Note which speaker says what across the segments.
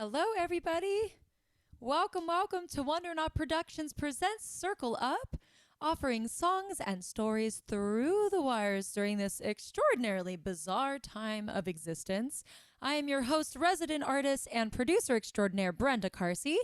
Speaker 1: Hello, everybody. Welcome to Wonder Not Productions presents Circle Up, offering songs and stories through the wires during this extraordinarily bizarre time of existence. I am your host, resident artist, and producer extraordinaire, Brenda Carsey.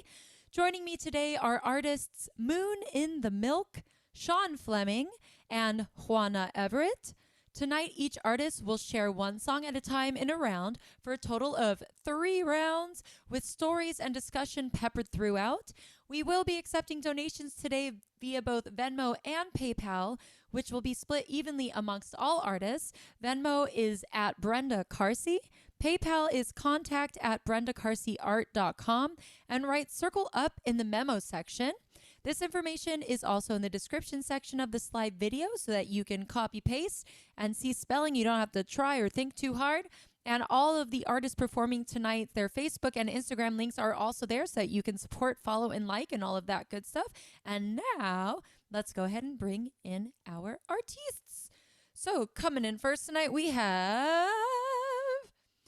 Speaker 1: Joining me today are artists Moon in the Milk, Sean Fleming, and Juana Everett. Tonight, each artist will share one song at a time in a round for a total of 3 rounds with stories and discussion peppered throughout. We will be accepting donations today via both Venmo and PayPal, which will be split evenly amongst all artists. Venmo is at Brenda Carsey. PayPal is contact@brendacarseyart.com and write Circle Up in the memo section. This information is also in the description section of the slide video so that you can copy paste and see spelling. You don't have to try or think too hard. And all of the artists performing tonight, their Facebook and Instagram links are also there so that you can support, follow, and like and all of that good stuff. And now let's go ahead and bring in our artists. So coming in first tonight, we have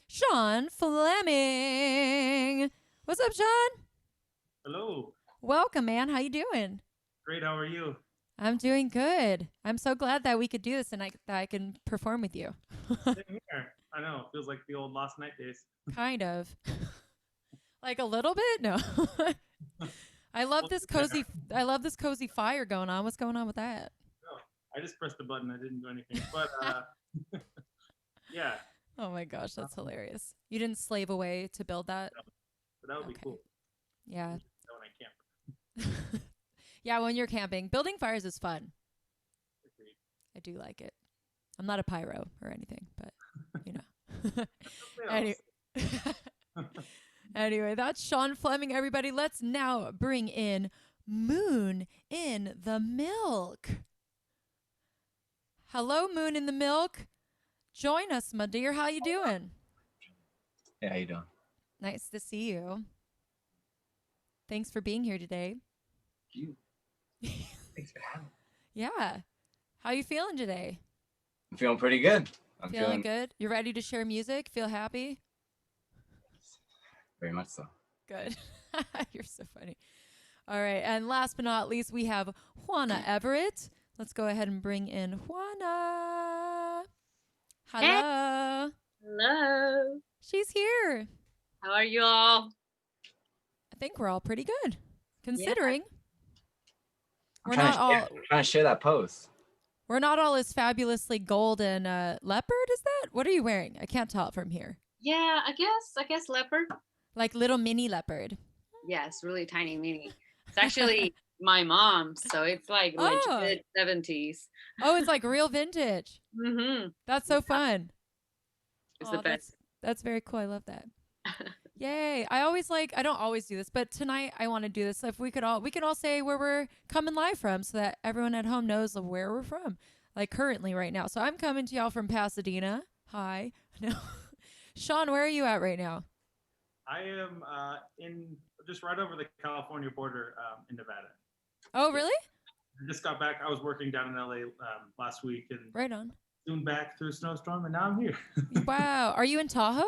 Speaker 1: Sean Fleming. What's up, Sean?
Speaker 2: Hello.
Speaker 1: Welcome, man. How you doing?
Speaker 2: Great. How are you?
Speaker 1: I'm doing good. I'm so glad that we could do this and that I can perform with you.
Speaker 2: Same here. I know. It feels like the old Lost Night days.
Speaker 1: Kind of. Like a little bit? No. I love this cozy fire going on. What's going on with that?
Speaker 2: No, I just pressed the button. I didn't do anything. But yeah.
Speaker 1: Oh my gosh, that's hilarious. You didn't slave away to build that?
Speaker 2: No, but that would be cool.
Speaker 1: Yeah.
Speaker 2: When I camp.
Speaker 1: Yeah, when you're camping. Building fires is fun.
Speaker 2: Agreed.
Speaker 1: I do like it. I'm not a pyro or anything, but you know. Anyway, that's Sean Fleming, everybody. Let's now bring in Moon in the Milk. Hello, Moon in the Milk. Join us, my dear. How you doing?
Speaker 3: Hey, how you doing?
Speaker 1: Nice to see you. Thanks for being here today.
Speaker 3: You. Thanks for having me.
Speaker 1: Yeah. How you feeling today?
Speaker 3: I'm feeling pretty good. I'm
Speaker 1: feeling good? You ready to share music? Feel happy?
Speaker 3: Very much so.
Speaker 1: Good. You're so funny. All right. And last but not least, we have Juana Everett. Let's go ahead and bring in Juana. Hello.
Speaker 4: Hello.
Speaker 1: She's here.
Speaker 4: How are you all?
Speaker 1: I think we're all pretty good, considering
Speaker 3: I'm trying to share that post.
Speaker 1: We're not all as fabulously gold and leopard. Is that? What are you wearing? I can't tell it from here.
Speaker 4: Yeah, I guess leopard.
Speaker 1: Like little mini leopard.
Speaker 4: Yes, really tiny mini. It's actually my mom's, so it's like legit 70s.
Speaker 1: Oh, it's like real vintage.
Speaker 4: Mm-hmm.
Speaker 1: That's so fun.
Speaker 4: It's the best.
Speaker 1: That's very cool. I love that. Yay. I don't always do this, but tonight I want to do this. If we can all say where we're coming live from so that everyone at home knows of where we're from, like currently right now. So I'm coming to y'all from Pasadena. Hi. No. Sean, where are you at right now?
Speaker 2: I am in just right over the California border in Nevada.
Speaker 1: Oh, really?
Speaker 2: I just got back. I was working down in LA last week and
Speaker 1: right on.
Speaker 2: Soon back through a snowstorm, and now I'm here.
Speaker 1: Wow. Are you in Tahoe?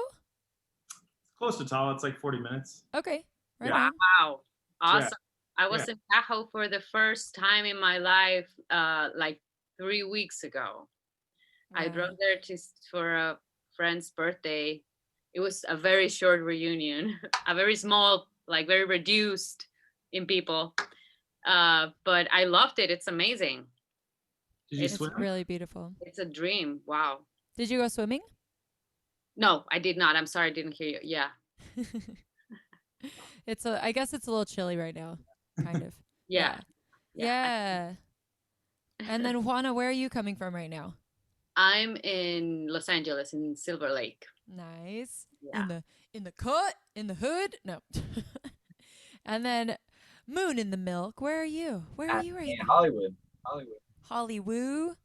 Speaker 2: Close to Tahoe. It's like 40 minutes.
Speaker 1: Okay.
Speaker 4: Right on. Wow. Awesome. Yeah. I was in Tahoe for the first time in my life like 3 weeks ago. Wow. I drove there for a friend's birthday. It was a very short reunion, a very small, like very reduced in people. But I loved it. It's amazing.
Speaker 2: Did you swim?
Speaker 1: It's really beautiful.
Speaker 4: It's a dream. Wow.
Speaker 1: Did you go swimming?
Speaker 4: No, I did not. I'm sorry, I didn't hear you. Yeah.
Speaker 1: I guess it's a little chilly right now, kind of.
Speaker 4: Yeah.
Speaker 1: And then Juana, where are you coming from right now?
Speaker 4: I'm in Los Angeles, in Silver Lake.
Speaker 1: Nice.
Speaker 4: Yeah.
Speaker 1: In the hood. No. And then Moon in the Milk. Where are you? Where are you right now?
Speaker 3: Hollywood.
Speaker 1: Hollywood.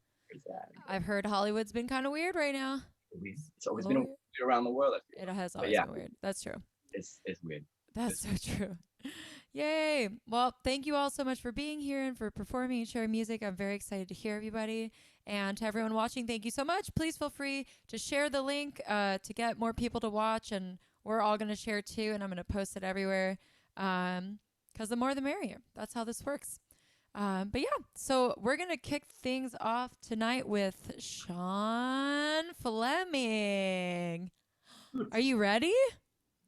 Speaker 1: I've heard Hollywood's been kind of weird right now.
Speaker 3: It's always been weird around the world.
Speaker 1: It has always been weird. That's true.
Speaker 3: It's weird.
Speaker 1: That's so true. Yay. Well, thank you all so much for being here and for performing and sharing music. I'm very excited to hear everybody. And to everyone watching, thank you so much. Please feel free to share the link to get more people to watch and we're all going to share too, and I'm going to post it everywhere. Because the more the merrier. That's how this works. But yeah, so we're going to kick things off tonight with Sean Fleming. Are you ready?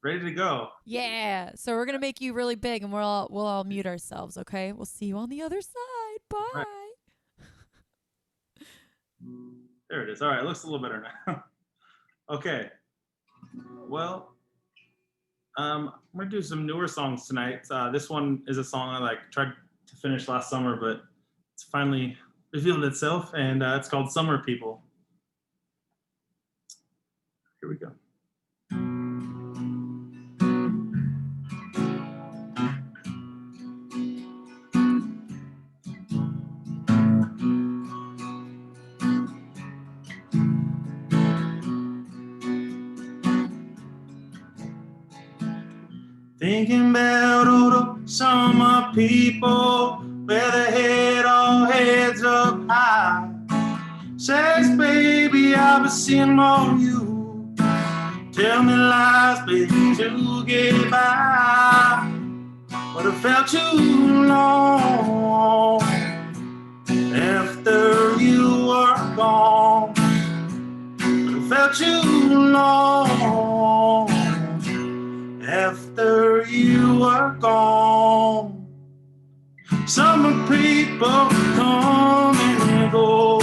Speaker 2: Ready to go.
Speaker 1: Yeah. So we're going to make you really big, and we'll all mute ourselves, okay? We'll see you on the other side. Bye.
Speaker 2: Right. There it is. All right, it looks a little better now. Okay. Well, I'm gonna do some newer songs tonight. This one is a song I tried to finish last summer, but it's finally revealed itself, and it's called "Summer People." Here we go. Thinking about all the summer people, where they head all heads up high. Says, baby, I've been seeing more of you. Tell me lies, baby, to get by. But it felt too long after you were gone. But it felt too long after you were gone. Summer people come and go,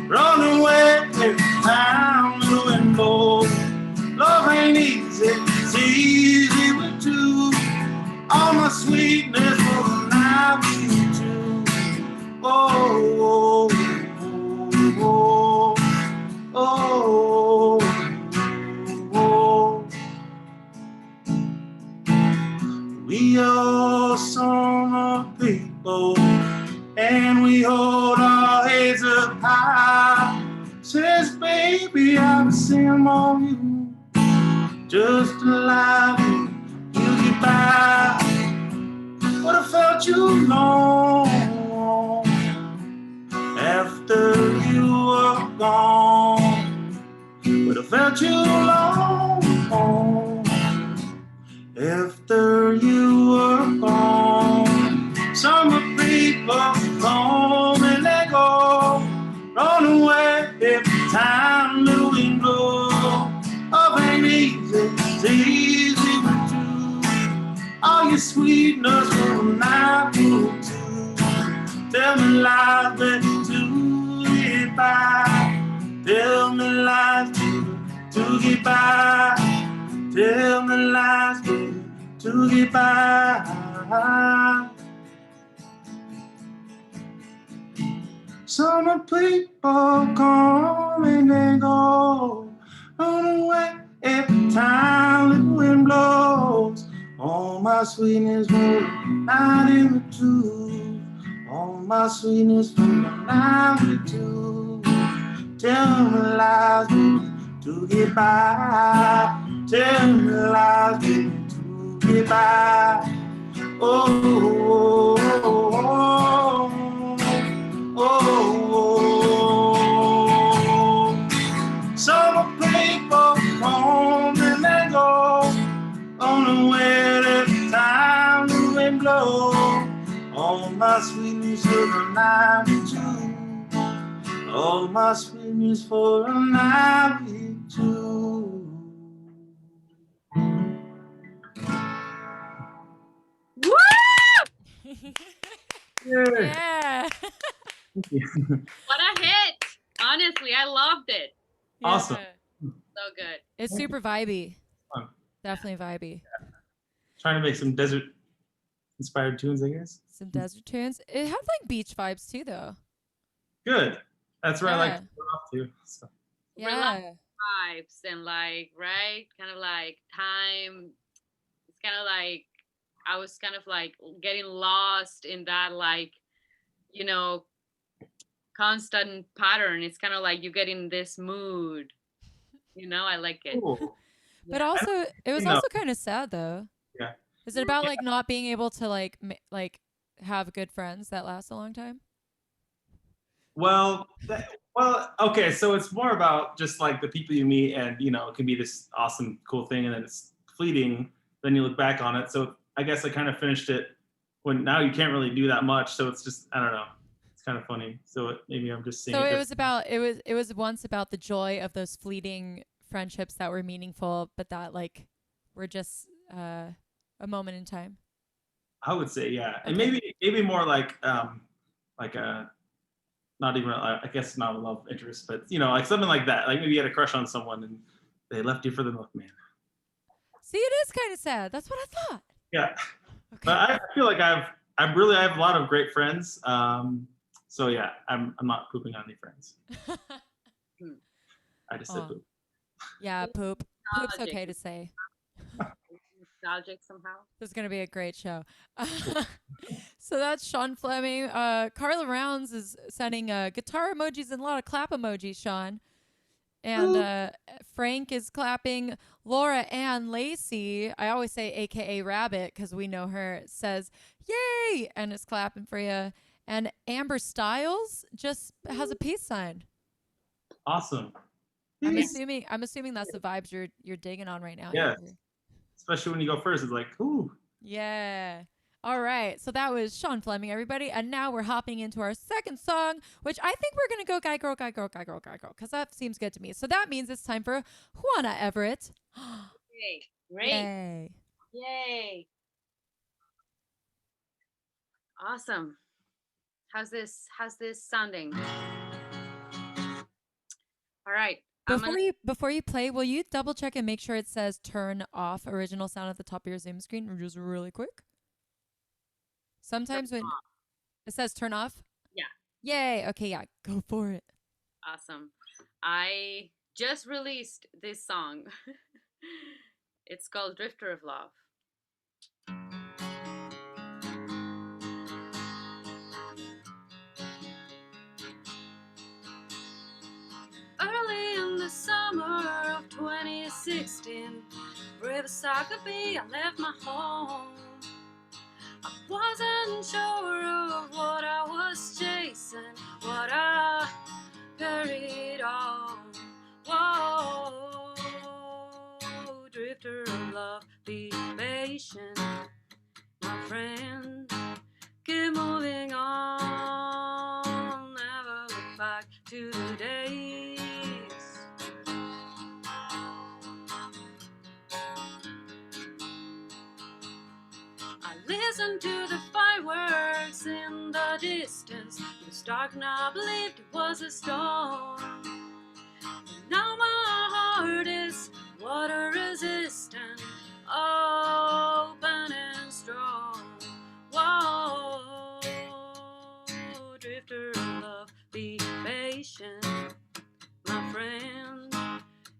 Speaker 2: run away every time the wind blows. Love ain't easy, it's easy with two. All my sweetness for the night with you too. Oh, oh, oh, oh, oh, oh. We are summer people, and we hold our heads up high. Says, baby, I've seen more of you, just alive you get by. But I felt too long after you were gone. But I felt too long after you were gone. Summer people come and they go, run away every time the wind blows. Love ain't easy, it's easy with you. All your sweetness for the night will too. Tell me lies, baby, to get by. Tell me lies, baby, to get by. Tell me lies, baby, to get by. Summer people come and they go, run away every time the wind blows. All my sweetness for the night in the tube. All my sweetness for the night in the tube. Tell me lies, baby, to get by. Tell me lies, baby, to get by. Oh, oh, oh, oh, oh. Summer people come and they go, on the wind every time the wind blows. All my sweetness for the night with you. All my sweetness for the night with you.
Speaker 1: Yeah.
Speaker 4: What a hit! Honestly, I loved it.
Speaker 2: Awesome.
Speaker 1: Yeah.
Speaker 4: So good.
Speaker 1: It's super vibey.
Speaker 2: Fun.
Speaker 1: Definitely vibey.
Speaker 2: Trying to make some desert inspired tunes, I guess.
Speaker 1: Some desert tunes. It had like beach vibes too, though.
Speaker 2: Good. That's where I like
Speaker 1: Yeah.
Speaker 2: to go off to. So.
Speaker 1: Yeah.
Speaker 4: Vibes and like, right? Kind of like time. It's kind of like, I was kind of like getting lost in that, like, you know, constant pattern. It's kind of like you get in this mood. You know, I like it.
Speaker 2: Cool.
Speaker 1: But
Speaker 4: Yeah.
Speaker 1: also, it was
Speaker 2: No.
Speaker 1: also kind of sad though.
Speaker 2: Yeah.
Speaker 1: Is it about like not being able to like have good friends that last a long time?
Speaker 2: Well, okay. So it's more about just like the people you meet, and you know, it can be this awesome, cool thing, and then it's fleeting, then you look back on it. So I guess I kind of finished it when now you can't really do that much. So it's just, I don't know. It's kind of funny. So maybe I'm just seeing.
Speaker 1: So it was once about the joy of those fleeting friendships that were meaningful, but that like were just a moment in time.
Speaker 2: I would say, yeah.
Speaker 1: Okay.
Speaker 2: And maybe more like a, not even, I guess not a love interest, but like something like that. Like maybe you had a crush on someone and they left you for the milkman.
Speaker 1: See, it is kind of sad. That's what I thought.
Speaker 2: Yeah.
Speaker 1: Okay.
Speaker 2: But I feel like I have a lot of great friends. So yeah, I'm not pooping on any friends. I just said poop.
Speaker 1: Yeah, poop. Poop's okay to say.
Speaker 4: Nostalgic somehow.
Speaker 1: This is gonna be a great show. So that's Sean Fleming. Carla Rounds is sending guitar emojis and a lot of clap emojis, Sean. And Frank is clapping. Laura Ann Lacey, I always say AKA Rabbit because we know her, says, yay, and is clapping for you. And Amber Styles just has a peace sign.
Speaker 2: Awesome.
Speaker 1: I'm assuming that's the vibes you're digging on right now.
Speaker 2: Yeah. Especially when you go first, it's like, ooh.
Speaker 1: Yeah. All right. So that was Sean Fleming, everybody. And now we're hopping into our second song, which I think we're going to go guy, girl, guy, girl, guy, girl, guy, girl, because that seems good to me. So that means it's time for Juana Everett.
Speaker 4: Yay. Great.
Speaker 1: Yay.
Speaker 4: Yay. Awesome. How's this sounding? All right.
Speaker 1: Before you play, will you double check and make sure it says turn off original sound at the top of your Zoom screen, just really quick? Sometimes when it says turn off?
Speaker 4: Yeah.
Speaker 1: Yay. Okay, yeah. Go for it.
Speaker 4: Awesome. I just released this song. It's called Drifter of Love. Early in the summer of 2016, brave as I could be, I left my home. I wasn't sure of what I was chasing, what I carried on. Whoa, drifter of love, be patient, my friend. Keep moving on, never look back to the days. I listened to the fireworks in the distance. It was dark and I believed it was a storm. And now my heart is water resistant, open and strong. Whoa, drifter of love, be patient, my friend.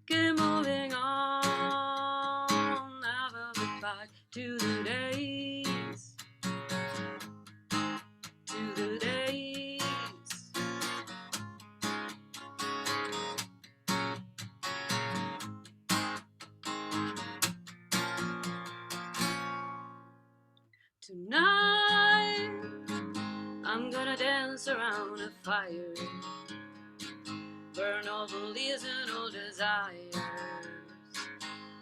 Speaker 4: Keep moving on, never look back to the days, to the days. Tonight, I'm gonna dance around a fire, burn all beliefs and all desires,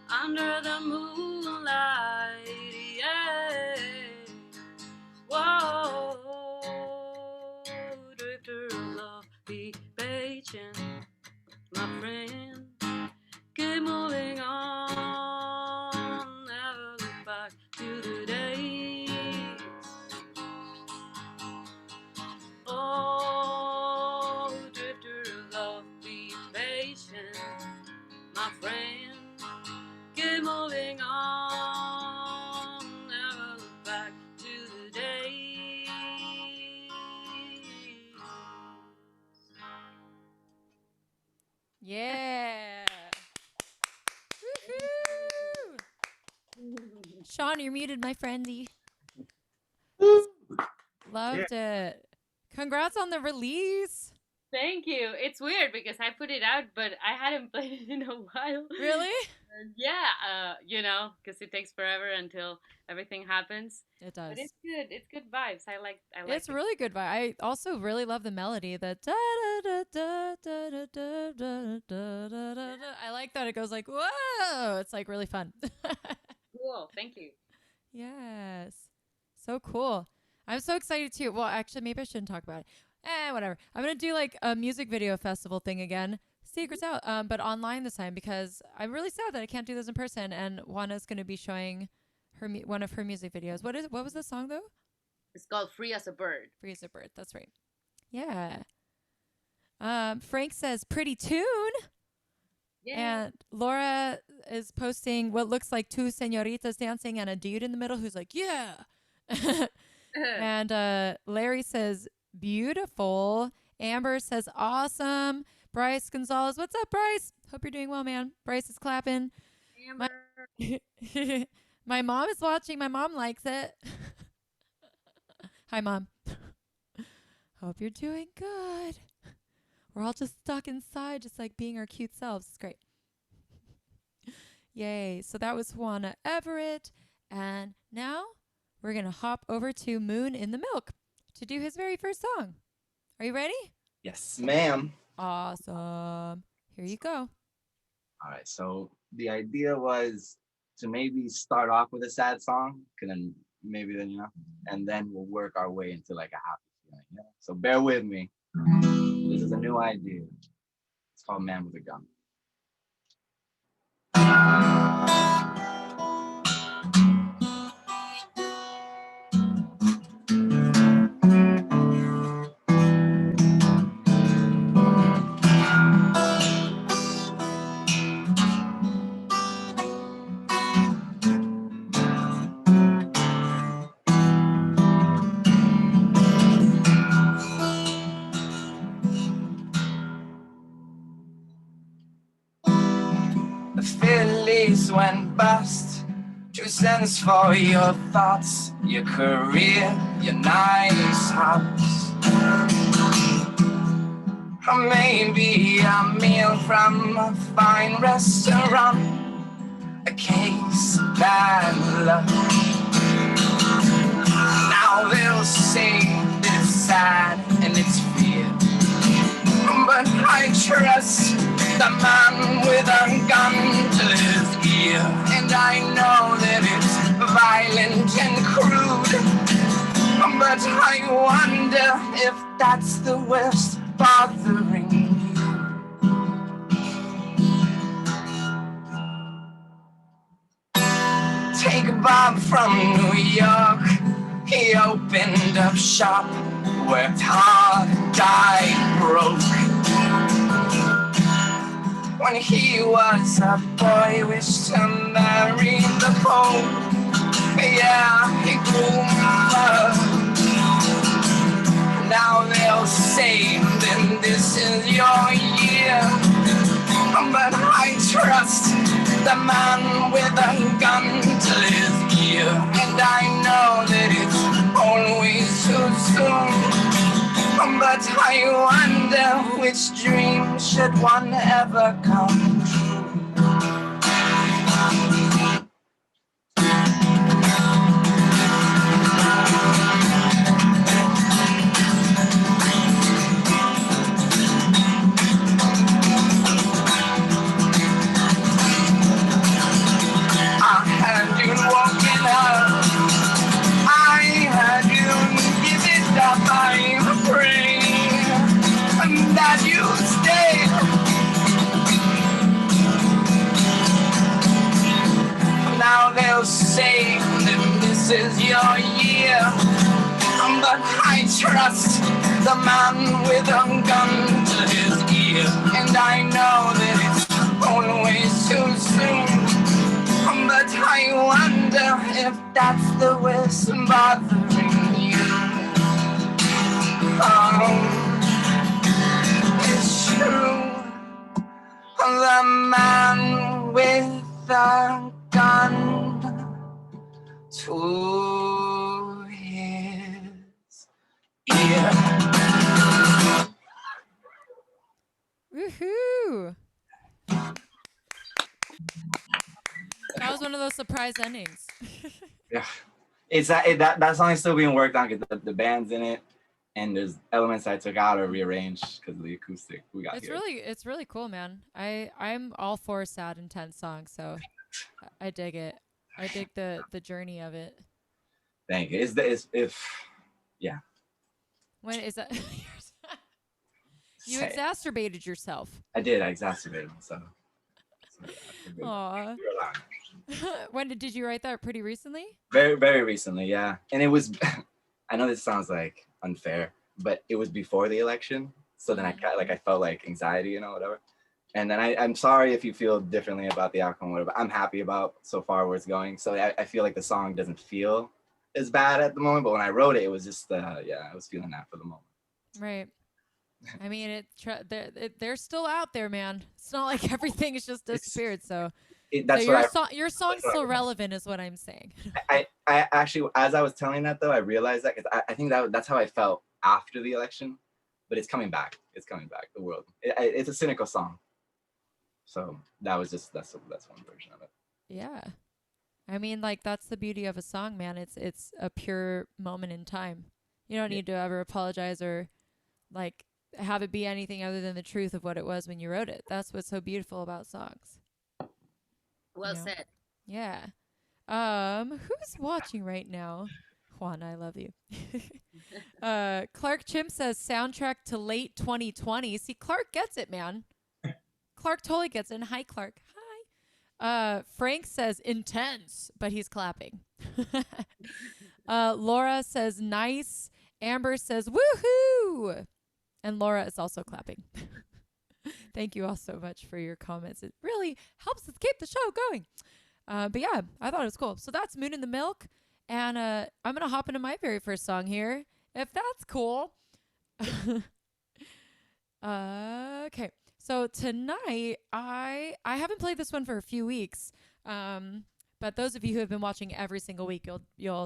Speaker 4: under the moonlight, yeah. Whoa, drifter of love, be patient, my friend. Keep moving on, never look back to the days. Oh, drifter of love, be patient, my friend. Keep moving on, never look back to the days.
Speaker 1: Yeah. Woohoo! Sean, you're muted, my friendy. Loved it. Congrats on the release.
Speaker 4: Thank you. It's weird because I put it out, but I hadn't played it in a while.
Speaker 1: Really?
Speaker 4: Yeah, because it takes forever until everything happens.
Speaker 1: It
Speaker 4: But
Speaker 1: does.
Speaker 4: it's good. It's good vibes. I like
Speaker 1: It's
Speaker 4: it.
Speaker 1: really good vibe. I also really love the melody. The da da da da da da da da da da da. I like that it goes like whoa. It's like really fun.
Speaker 4: Cool. Thank you.
Speaker 1: Yes, so cool. I'm so excited too. Well, actually, maybe I shouldn't talk about it. Whatever. I'm gonna do like a music video festival thing again. Secrets out, but online this time because I'm really sad that I can't do this in person. And Juana's gonna be showing one of her music videos. What was the song though?
Speaker 4: It's called Free as a Bird.
Speaker 1: Free as a Bird. That's right. Yeah. Frank says pretty tune.
Speaker 4: Yeah.
Speaker 1: And Laura is posting what looks like two senoritas dancing and a dude in the middle who's like, yeah. And Larry says beautiful. Amber says awesome. Bryce Gonzalez, what's up, Bryce? Hope you're doing well, man. Bryce is clapping.
Speaker 4: Amber.
Speaker 1: My mom is watching. My mom likes it. Hi, Mom. Hope you're doing good. We're all just stuck inside, just like being our cute selves. It's great. Yay. So that was Juana Everett. And now we're going to hop over to Moon in the Milk to do his very first song. Are you ready?
Speaker 3: Yes, ma'am.
Speaker 1: Awesome. Here you go.
Speaker 3: All right. So the idea was to maybe start off with a sad song, and then maybe and then we'll work our way into like a happy feeling. Yeah? So bear with me. This is a new idea. It's called Man with a Gun. The Phillies went bust. 2 cents for your thoughts, your career, your nice house. Or maybe a meal from a fine restaurant, a case of bad luck. Now they'll say it's sad and it's fear, but I trust the man with a gun to his ear. And I know that it's violent and crude, but I wonder if that's the worst bothering you. Take Bob from New York. He opened up shop, worked hard, died broke. When he was a boy, wished to marry the Pope. Yeah, he grew up. Now they'll say that this is your year, but I trust the man with a gun to his ear. And I know that it's always too soon, but I wonder which dream should one ever come true. I had you walking up, I had you give it up, I pray that you stay. Now they'll say that this is your year, but I trust the man with a gun to his ear. And I know that it's always too soon, but I wonder if that's the worst bothering you. Oh, it's true. The man with the gun to his ear.
Speaker 1: Woohoo! was one of those surprise endings.
Speaker 5: Yeah, it's that song is still being worked on because the band's in it, and there's elements I took out or rearranged because of the acoustic we got here.
Speaker 1: It's really cool, man. I'm all for sad, intense songs, so I dig it. I dig the journey of it.
Speaker 5: Thank you. Yeah.
Speaker 1: When is that? You exacerbated yourself.
Speaker 5: I did. I exacerbated myself.
Speaker 1: Aww. When did you write that? Pretty recently?
Speaker 5: Very, very recently, yeah. And it was, I know this sounds like unfair, but it was before the election. So then I felt like anxiety, whatever. And then I'm sorry if you feel differently about the outcome, whatever. I'm happy about so far where it's going. So I feel like the song doesn't feel as bad at the moment, but when I wrote it, it was just, I was feeling that for the moment.
Speaker 1: Right. I mean, they're still out there, man. It's not like everything is just disappeared. So your song's still relevant, is what I'm saying.
Speaker 5: I actually, as I was telling that though, I realized that because I think that's how I felt after the election, but it's coming back. It's coming back. The world. It's a cynical song. So that's one version of it.
Speaker 1: Yeah. I mean, like, that's the beauty of a song, man. It's a pure moment in time. You don't need to ever apologize or like have it be anything other than the truth of what it was when you wrote it. That's what's so beautiful about songs.
Speaker 4: Well said.
Speaker 1: Yeah. Who's watching right now? Juana, I love you. Clark Chim says soundtrack to late 2020. See, Clark gets it, man. Clark totally gets it. And hi, Clark. Hi. Frank says intense, but he's clapping. Laura says nice. Amber says woohoo. And Laura is also clapping. Thank you all so much for your comments. It really helps us keep the show going. But yeah, I thought it was cool. So that's Moon in the Milk. And I'm going to hop into my very first song here, if that's cool. Okay. So tonight, I haven't played this one for a few weeks. But those of you who have been watching every single week,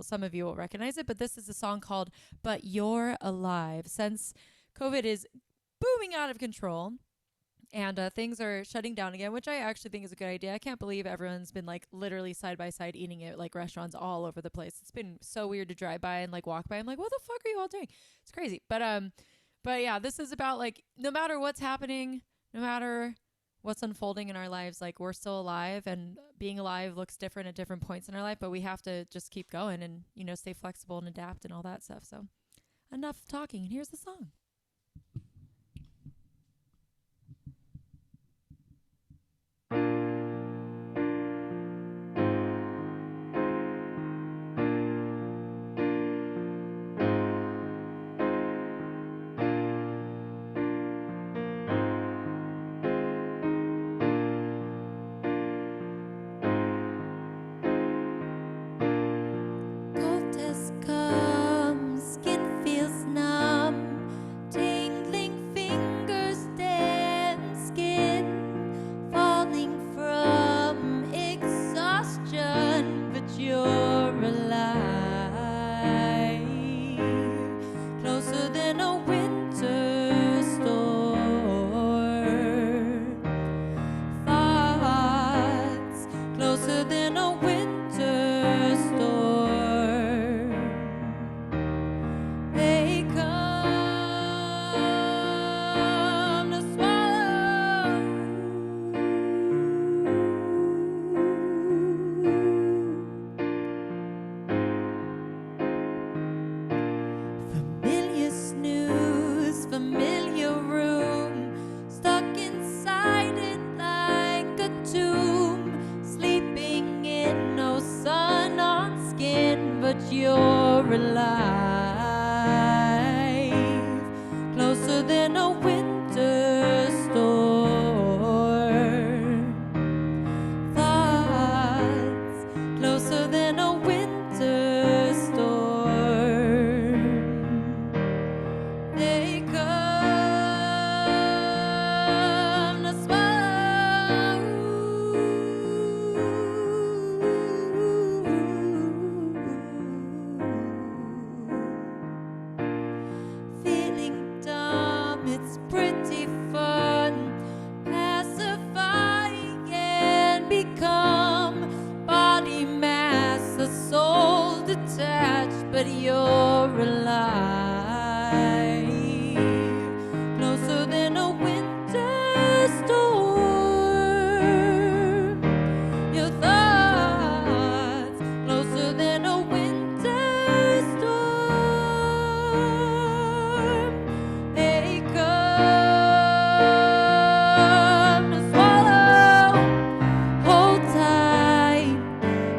Speaker 1: some of you will recognize it. But this is a song called But You're Alive. Since COVID is booming out of control and things are shutting down again, which I actually think is a good idea. I can't believe everyone's been like literally side by side eating at like restaurants all over the place. It's been so weird to drive by and like walk by. I'm like, what the fuck are you all doing? It's crazy. But yeah, this is about like, no matter what's happening, no matter what's unfolding in our lives, like we're still alive, and being alive looks different at different points in our life, but we have to just keep going and, stay flexible and adapt and all that stuff. So enough talking, and here's the song. cold, detached, but you're alive. Closer than a winter storm. Your thoughts closer than a winter storm. They come to swallow. Hold tight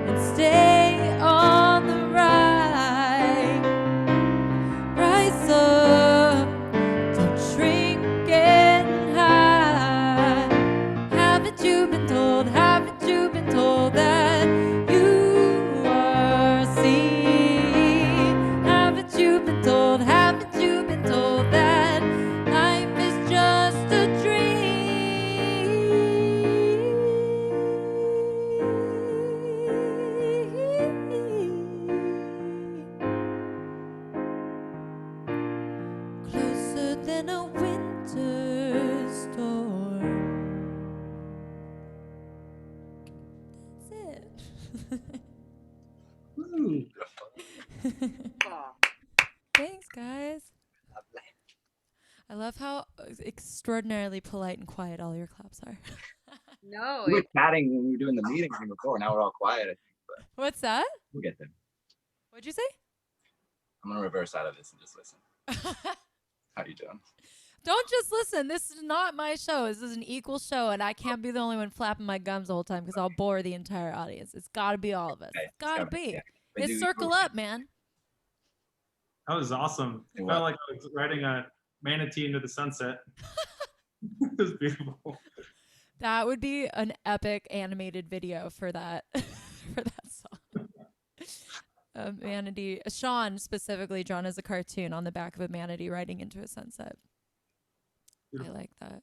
Speaker 1: and stay on the ride. Rise up, don't shrink getting high. Haven't you been told? Haven't you been told that you are seen? Haven't you been told? Haven't you been told that life is just a dream? Closer than a winter storm. That's it.
Speaker 2: Ooh.
Speaker 1: Thanks, guys. I love how extraordinarily polite and quiet all your claps are.
Speaker 4: No,
Speaker 5: We were chatting when we were doing the meeting thing before. Now we're all quiet. I think, but
Speaker 1: What's that?
Speaker 5: we'll get there.
Speaker 1: What'd you say?
Speaker 5: I'm gonna reverse out of this and just listen. How you doing?
Speaker 1: Don't just listen. This is not my show. This is an equal show, and I can't be the only one flapping my gums the whole time because I'll bore the entire audience. It's got to be all of us.
Speaker 5: Okay,
Speaker 1: It's got to be.
Speaker 5: yeah.
Speaker 1: It's circle up, man.
Speaker 2: That was awesome.
Speaker 5: It
Speaker 2: It
Speaker 5: was.
Speaker 2: felt like I was riding a manatee into the sunset. It was beautiful.
Speaker 1: That would be an epic animated video for that for that song. Manatee. Sean specifically drawn as a cartoon on the back of a manatee riding into a sunset.
Speaker 2: Beautiful.
Speaker 1: I like that.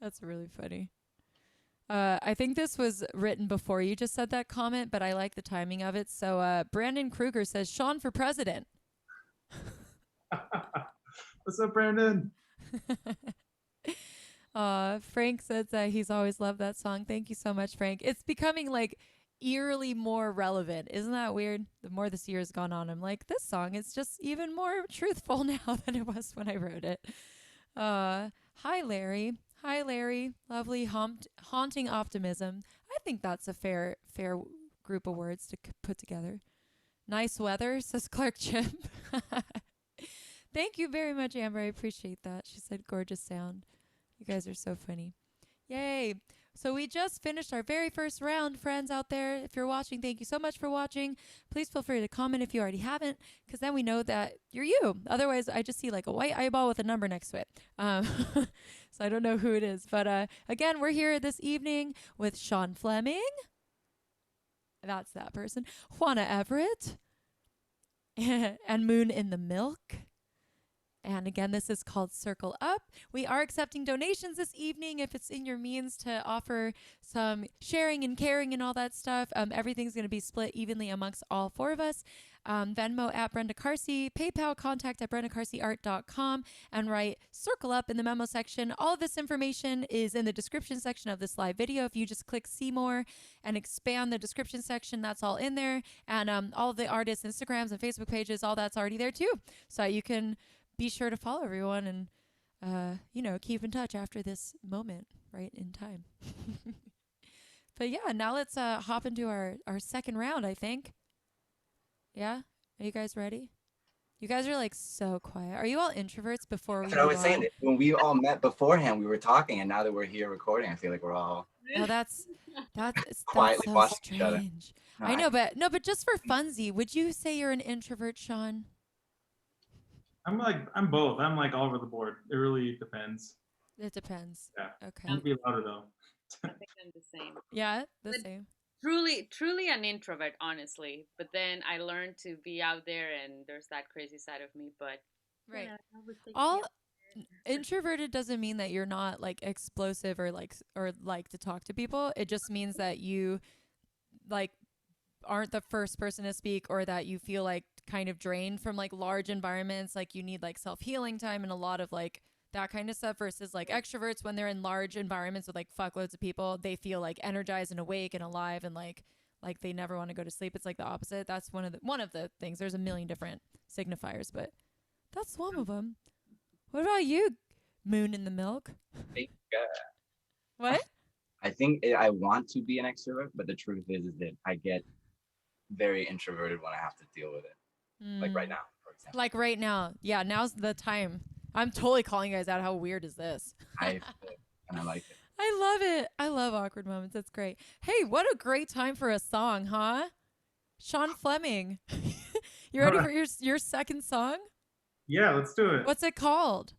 Speaker 1: That's really funny. I think this was written before you just said that comment, but I like the timing of it. So Brandon Kruger says, Sean for president.
Speaker 2: What's up, Brandon?
Speaker 1: Frank says that he's always loved that song. Thank you so much, Frank. It's becoming like eerily more relevant. Isn't that weird? The more this year has gone on, I'm like, this song is just even more truthful now than it was when I wrote it. Hi, Larry. Hi, Larry. Lovely haunting optimism. I think that's a fair group of words to put together. Nice weather, says Clark Chimp. Thank you very much, Amber. I appreciate that. She said gorgeous sound. You guys are so funny. Yay. So we just finished our very first round, friends out there. If you're watching, thank you so much for watching. Please feel free to comment if you already haven't, because then we know that you're you. Otherwise, I just see like a white eyeball with a number next to it. So I don't know who it is. But again, we're here this evening with Sean Fleming. That's that person. Juana Everett. And Moon in the Milk. And again, this is called Circle Up. We are accepting donations this evening if it's in your means to offer some sharing and caring and all that stuff. Everything's going to be split evenly amongst all four of us. Venmo at Brenda Carsey, PayPal contact at BrendaCarseyArt.com, and write Circle Up in the memo section. All of this information is in the description section of this live video. If you just click see more and expand the description section, that's all in there. And all of the artists' Instagrams and Facebook pages, all that's already there too. So you can be sure to follow everyone and, keep in touch after this moment, right, in time. But yeah, now let's hop into our second round, I think. Yeah? Are you guys ready? You guys are like so quiet. Are you all introverts before
Speaker 5: That's
Speaker 1: we
Speaker 5: what I
Speaker 1: move
Speaker 5: was saying.
Speaker 1: on?
Speaker 5: When we all met beforehand, we were talking, and now that we're here recording, I feel like we're all
Speaker 1: Oh, that's
Speaker 5: quietly
Speaker 1: so
Speaker 5: watching each other.
Speaker 1: strange.
Speaker 5: No,
Speaker 1: I know, but just for funsie, would you say you're an introvert, Sean?
Speaker 2: I'm both. I'm like all over the board. It really depends.
Speaker 1: It depends.
Speaker 2: Yeah.
Speaker 1: Okay.
Speaker 2: I'm gonna be louder though.
Speaker 4: I think I'm the same.
Speaker 1: Yeah, the
Speaker 4: But
Speaker 1: same.
Speaker 4: Truly an introvert, honestly. But then I learned to be out there, and there's that crazy side of me. But
Speaker 1: Right.
Speaker 4: yeah, I would say
Speaker 1: All
Speaker 4: yeah.
Speaker 1: introverted doesn't mean that you're not like explosive or like to talk to people. It just means that you like aren't the first person to speak, or that you feel like kind of drained from like large environments. Like you need like self-healing time and a lot of like that kind of stuff, versus like extroverts, when they're in large environments with like fuckloads of people, they feel like energized and awake and alive and like like they never want to go to sleep. It's like the opposite. That's one of the things. There's a million different signifiers, but that's one of them. What about you, Moon in the Milk? What?
Speaker 5: I think I want to be an extrovert, but the truth is that I get very introverted when I have to deal with it. Like right now, for example.
Speaker 1: Like right now. Yeah, now's the time. I'm totally calling you guys out. How weird is this?
Speaker 5: And I like it.
Speaker 1: I love it. I love awkward moments. That's great. Hey, what a great time for a song, huh? Sean Fleming. You ready for your second song?
Speaker 2: Yeah, let's do it.
Speaker 1: What's it called?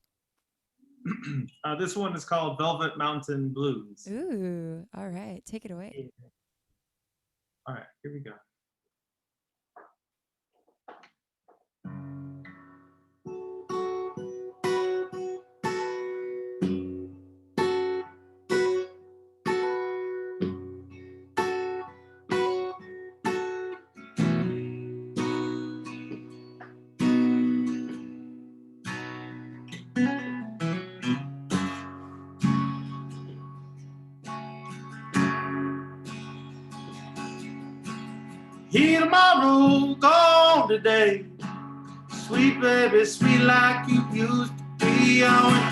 Speaker 2: This one is called Velvet Mountain Blues.
Speaker 1: Ooh, all right. Take it away.
Speaker 2: All right, here we go. Here tomorrow, gone today. Sweet baby, sweet like you used to be. I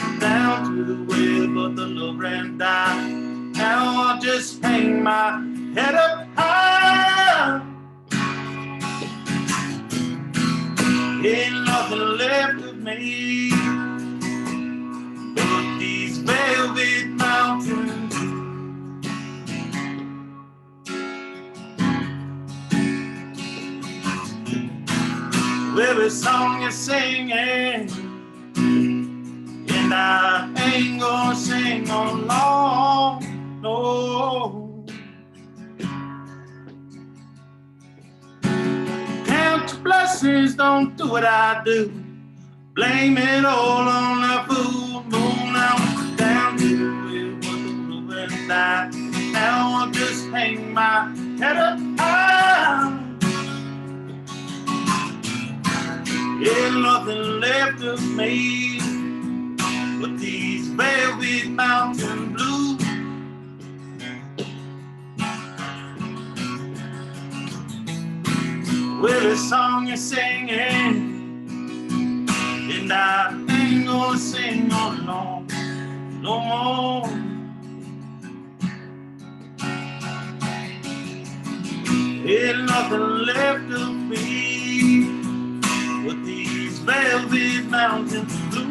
Speaker 2: went down to the well, but the love ran down. Now I'll just hang my head up high. Ain't nothing left of me but these velvet mountains. Every song you're singing, and I ain't gonna sing on long, no. Count your blessings, don't do what I do. Blame it all on the full moon. I went down to it with the blue and I. Now I'll just hang my head up high. Ain't nothing left of me but these velvet mountain blues. Well, the song you're singing, and I ain't gonna sing no long, no more. Ain't nothing left of me with these velvet mountain blues.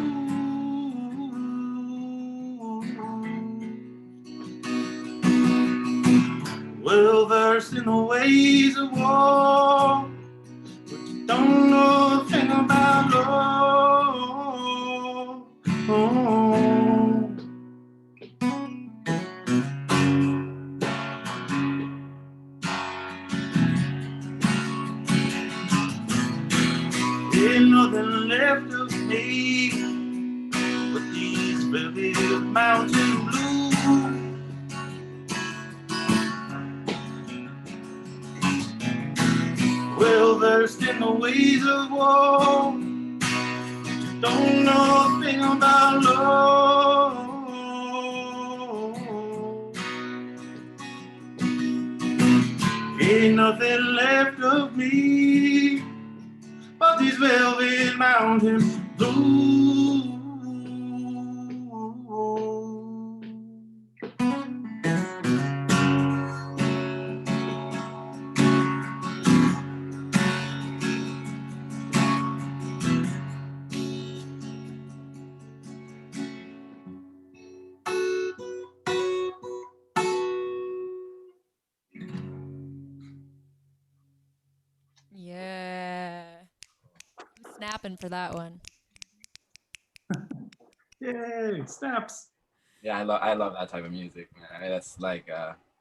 Speaker 2: Well versed in the ways of war, but you don't know a thing about love. Oh. Ain't nothing left of me but these velvet mountain blues. Well versed in the ways of war, don't know a thing about love. Ain't nothing left of me but these velvet mountain blues.
Speaker 1: Yeah. I'm snapping for that one.
Speaker 2: Yay, snaps.
Speaker 5: Yeah, I love that type of music, man. I mean, that's like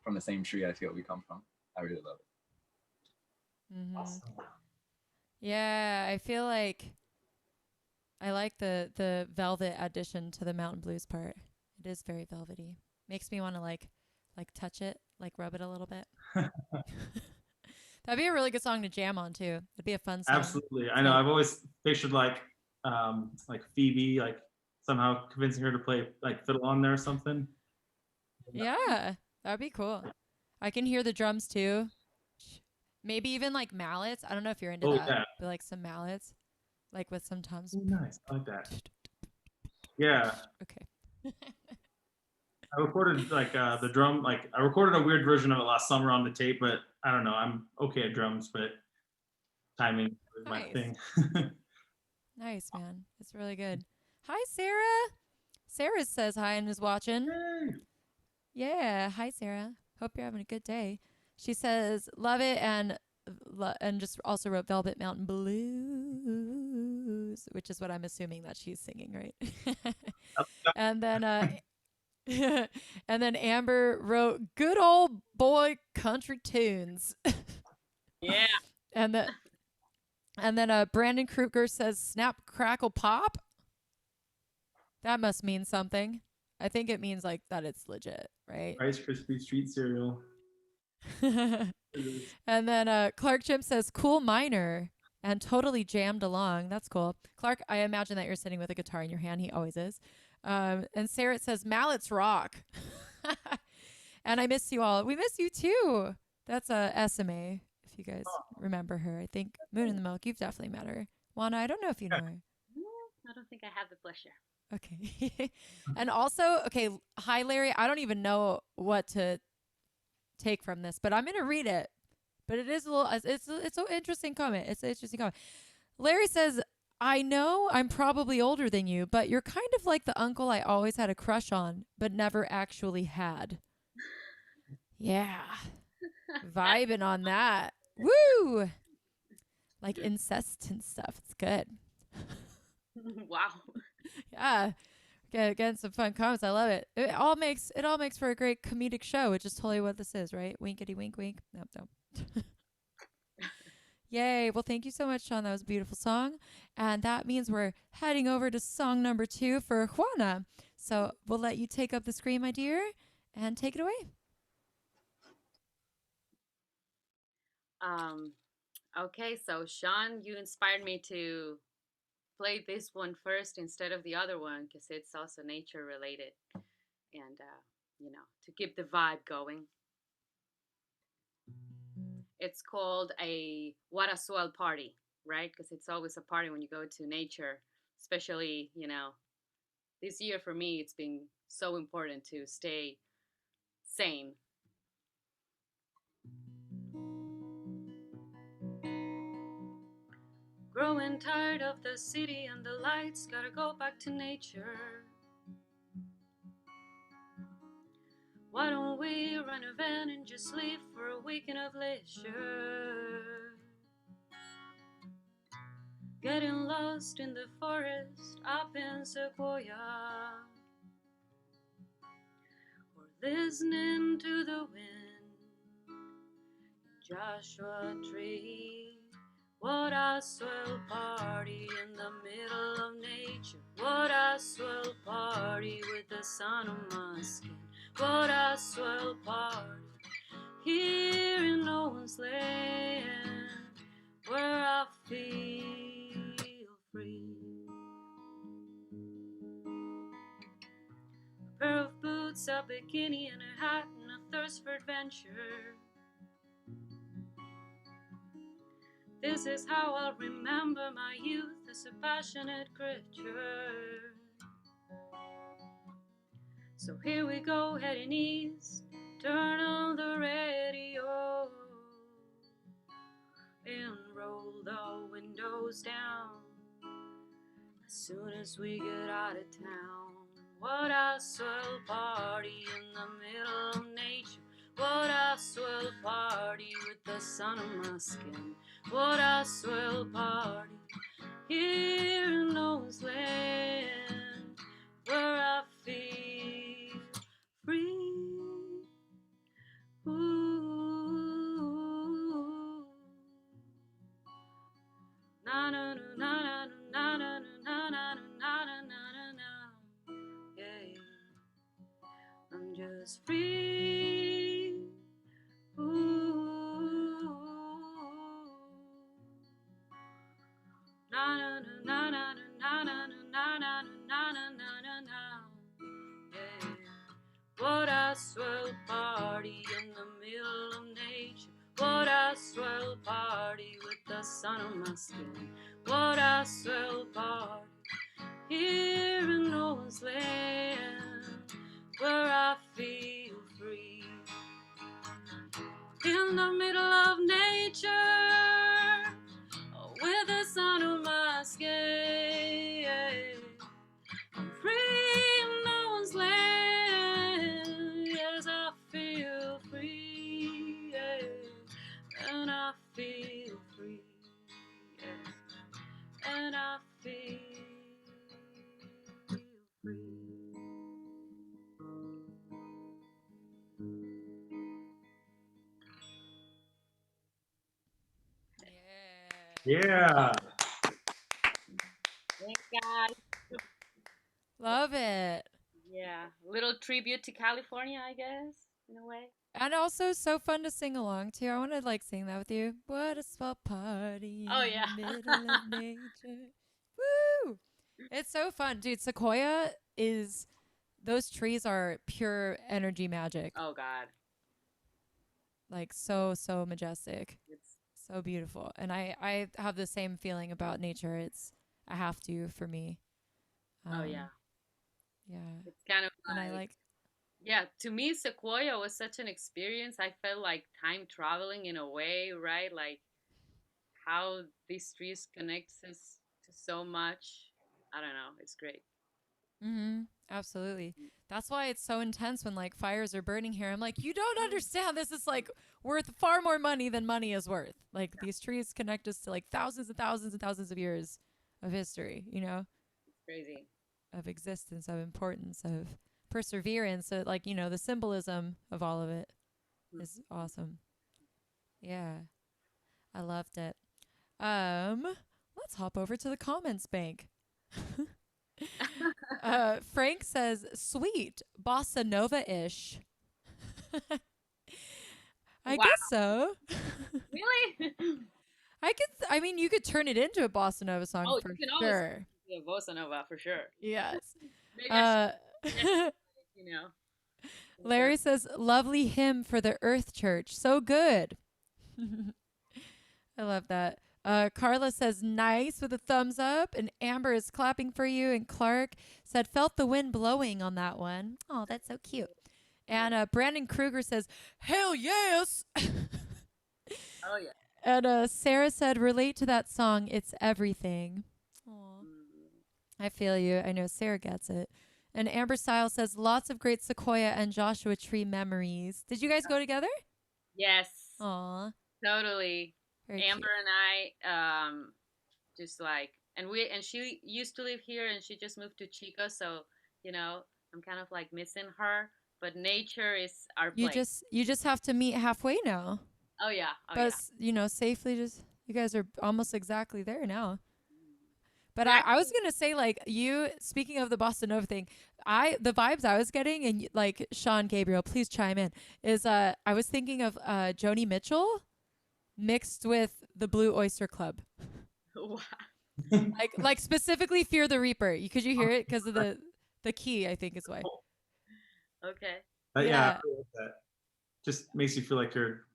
Speaker 5: from the same tree I feel we come from. I really love it.
Speaker 1: Mm-hmm.
Speaker 2: Awesome.
Speaker 1: Yeah, I feel like I like the velvet addition to the mountain blues part. It is very velvety. Makes me want to like touch it, like rub it a little bit. That'd be a really good song to jam on too. It'd be a fun song.
Speaker 2: Absolutely. I know. I've always pictured like Phoebe, like somehow convincing her to play like fiddle on there or something.
Speaker 1: Yeah, that'd be cool. I can hear the drums too. Maybe even like mallets. I don't know if you're into
Speaker 2: Oh,
Speaker 1: that,
Speaker 2: yeah.
Speaker 1: but like some mallets, like with some toms.
Speaker 2: Oh, nice. I like that. Yeah.
Speaker 1: Okay.
Speaker 2: I recorded like the drum, like I recorded a weird version of it last summer on the tape, but I don't know. I'm okay at drums, but timing is my
Speaker 1: Nice.
Speaker 2: thing.
Speaker 1: Nice, man. It's really good. Hi, Sarah. Sarah says hi and is watching.
Speaker 2: Yay.
Speaker 1: Yeah. Hi, Sarah. Hope you're having a good day. She says, love it, and just also wrote Velvet Mountain Blues, which is what I'm assuming that she's singing, right? And then and then Amber wrote good old boy country tunes.
Speaker 4: Yeah.
Speaker 1: And then Brandon Kruger says snap crackle pop. That must mean something. I think it means like that it's legit, right?
Speaker 2: Rice Krispie street cereal.
Speaker 1: And then Clark Jim says cool minor and totally jammed along. That's cool. Clark, I imagine that you're sitting with a guitar in your hand. He always is. And Sarah says mallets rock. And I miss you all. We miss you too. That's SMA, if you guys remember her. I think Moon in the Milk. You've definitely met her. Juana, I don't know if you know her.
Speaker 4: I don't think I have the pleasure.
Speaker 1: Okay. And also, okay, hi Larry. I don't even know what to take from this, but I'm gonna read it. But it is a little. It's an interesting comment. It's an interesting comment. Larry says, "I know I'm probably older than you, but you're kind of like the uncle I always had a crush on, but never actually had." Yeah, vibing on that. Woo! Like incest and stuff. It's good.
Speaker 4: Wow.
Speaker 1: Yeah. Getting some fun comments. I love it. It all makes for a great comedic show, which is totally what this is, right? Winkety wink wink. Nope, nope. Yay. Well, thank you so much, Sean. That was a beautiful song. And that means we're heading over to song number 2 for Juana. So we'll let you take up the screen, my dear, and take it away.
Speaker 4: Okay, so Sean, you inspired me to play this one first instead of the other one because it's also nature related and to keep the vibe going. It's called a What a Swell Party, right? Because it's always a party when you go to nature, especially this year for me it's been so important to stay sane. Growing tired of the city and the lights, gotta go back to nature. Why don't we rent a van and just leave for a weekend of leisure? Getting lost in the forest up in Sequoia, or listening to the wind in Joshua Tree. What a swell party in the middle of nature. What a swell party with the sun on my skin. What a swell party here in no one's land, where I feel free. A pair of boots, a bikini, and a hat, and a thirst for adventure. This is how I'll remember my youth as a passionate creature. So here we go, heading east, turn on the radio and roll the windows down as soon as we get out of town. What a swell party in the middle of nature. What a swell party with the sun on my skin. What a swell party here in no one's land, where I feel free. Ooh. Na na na na na na na na na na na na. Yeah, I'm just free. Ooh. Na na na na na na na na na na na na na. Yeah. What a swell party in the middle of nature. What a swell swell party with the sun on my skin. What a swell party here in no one's land, where I feel free. In the middle of nature, with the sun on my skin, I'm free in no one's land. Yes, I feel free, and I feel free, and I feel free.
Speaker 2: Yeah.
Speaker 4: Thank God.
Speaker 1: Love it.
Speaker 4: Yeah, little tribute to California, I guess, in a way.
Speaker 1: And also so fun to sing along to. I want to like sing that with you. What a swell party in
Speaker 4: Oh, yeah.
Speaker 1: the middle of nature. Woo! It's so fun, dude. Sequoia is those trees are pure energy magic.
Speaker 4: Oh God,
Speaker 1: Like so majestic.
Speaker 4: it's
Speaker 1: So beautiful. And I have the same feeling about nature. It's I have to for me.
Speaker 4: oh yeah,
Speaker 1: Yeah.
Speaker 4: it's kind of
Speaker 1: And I
Speaker 4: like,
Speaker 1: like
Speaker 4: yeah. To me, Sequoia was such an experience. I felt like time traveling in a way, right? Like how these trees connect us to so much. I don't know. It's great.
Speaker 1: absolutely. That's why it's so intense when like fires are burning here. I'm like, you don't understand. This is like worth far more money than money is worth. Like these trees connect us to like thousands and thousands and thousands of years of history, you know,
Speaker 4: It's crazy.
Speaker 1: of existence, of importance, of perseverance. So like, you know, the symbolism of all of it is awesome. Yeah. I loved it. Let's hop over to the comments bank. Frank says, "Sweet, bossa nova-ish." I
Speaker 4: Wow.
Speaker 1: guess so.
Speaker 4: Really?
Speaker 1: I mean, you could turn it into a bossa nova song
Speaker 4: Oh,
Speaker 1: for
Speaker 4: you can always
Speaker 1: sure.
Speaker 4: do a bossa nova for sure.
Speaker 1: Yes.
Speaker 4: Maybe I
Speaker 1: Uh,
Speaker 4: should, you know.
Speaker 1: Larry says, "Lovely hymn for the Earth Church. So good." I love that. Carla says, "Nice," with a thumbs up. And Amber is clapping for you. And Clark said, "Felt the wind blowing on that one." Oh, that's so cute. And Brandon Kruger says, "Hell yes."
Speaker 4: Oh yeah.
Speaker 1: And Sarah said, "Relate to that song. It's everything." Aw. I feel you. I know Sarah gets it. And Amber Style says, "Lots of great sequoia and Joshua tree memories." Did you guys go together?
Speaker 4: Yes.
Speaker 1: Aw.
Speaker 4: Totally.
Speaker 1: Very
Speaker 4: Amber
Speaker 1: cute.
Speaker 4: and I just like and she used to live here and she just moved to Chico, so you know, I'm kind of like missing her, but nature is our place.
Speaker 1: You just have to meet halfway now.
Speaker 4: Oh yeah. Oh
Speaker 1: But
Speaker 4: yeah.
Speaker 1: you know, safely just you guys are almost exactly there now. But
Speaker 4: Yeah,
Speaker 1: I was gonna say like you speaking of the Bossa Nova thing, the vibes I was getting and like Sean Gabriel, please chime in, is I was thinking of Joni Mitchell mixed with the Blue Oyster Club.
Speaker 4: wow.
Speaker 1: Like specifically Fear the Reaper. Could you hear it because of the key? I think is why.
Speaker 4: Okay.
Speaker 2: Yeah,
Speaker 1: Yeah.
Speaker 2: I really like that. Just makes you feel like you're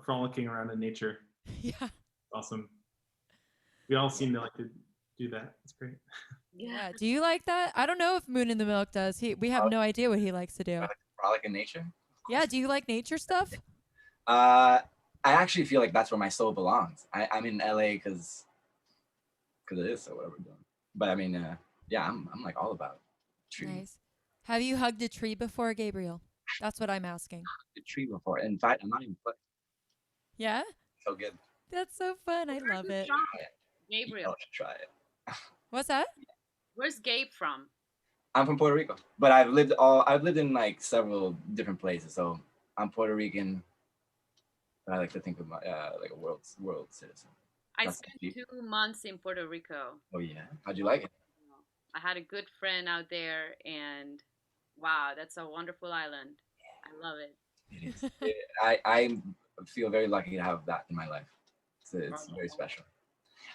Speaker 2: frolicking around in nature.
Speaker 1: Yeah.
Speaker 2: Awesome. We all seem to like to do that. It's great.
Speaker 1: Yeah. Do you like that? I don't know if Moon in the Milk does. We have no idea what he likes to do.
Speaker 5: Frolic in nature.
Speaker 1: Yeah. Do you like nature stuff?
Speaker 5: I actually feel like that's where my soul belongs. I'm in LA because it is so what we're doing. But I mean, yeah, I'm like all about trees.
Speaker 1: Nice. Have you hugged a tree before, Gabriel? That's what I'm asking.
Speaker 5: The tree before. In fact, I'm not even playing.
Speaker 1: Yeah?
Speaker 5: So good.
Speaker 1: That's so fun. I love it.
Speaker 4: Gabriel.
Speaker 5: You should try it.
Speaker 1: What's that?
Speaker 4: Where's Gabe from?
Speaker 5: I'm from Puerto Rico, but I've lived in like several different places. So I'm Puerto Rican, but I like to think of my like a world citizen.
Speaker 4: I
Speaker 5: That's
Speaker 4: spent
Speaker 5: deep.
Speaker 4: 2 months in Puerto Rico.
Speaker 5: Oh yeah, how'd you like it?
Speaker 4: I had a good friend out there, and wow, that's a wonderful island. I love it.
Speaker 5: It is. I feel very lucky to have that in my life. It's very special.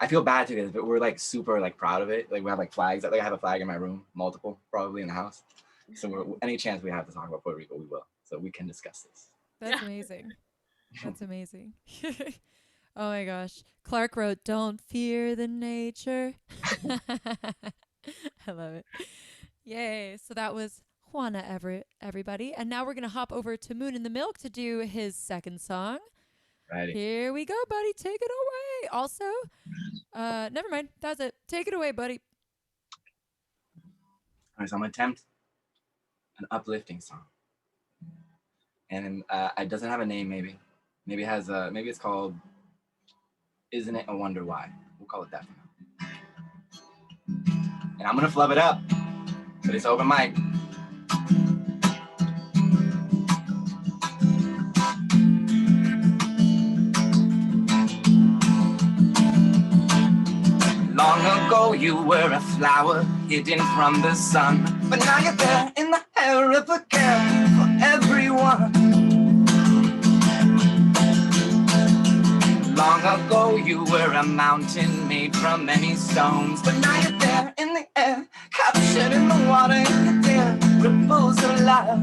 Speaker 5: I feel bad too because we're like super like proud of it. Like we have like flags. Like I have a flag in my room, multiple probably in the house. So any chance we have to talk about Puerto Rico, we will. So we can discuss this.
Speaker 1: That's amazing. That's amazing. Oh my gosh. Clark wrote, "Don't fear the nature." I love it. Yay. So that was Juana Everett, everybody. And now we're going to hop over to Moon in the Milk to do his second song.
Speaker 5: Righty.
Speaker 1: Here we go, buddy. Take it away. Also, never mind. That's it. Take it away, buddy.
Speaker 5: All right, so I'm gonna attempt an uplifting song, and it doesn't have a name. Maybe it has a. Maybe it's called "Isn't It a Wonder Why?" We'll call it that for now. And I'm gonna flub it up, but it's open mic. Long ago you were a flower hidden from the sun, but now you're there in the hair of a care for everyone. Long ago you were a mountain made from many stones, but now you're there in the air, captured in the water, you dare ripples of life.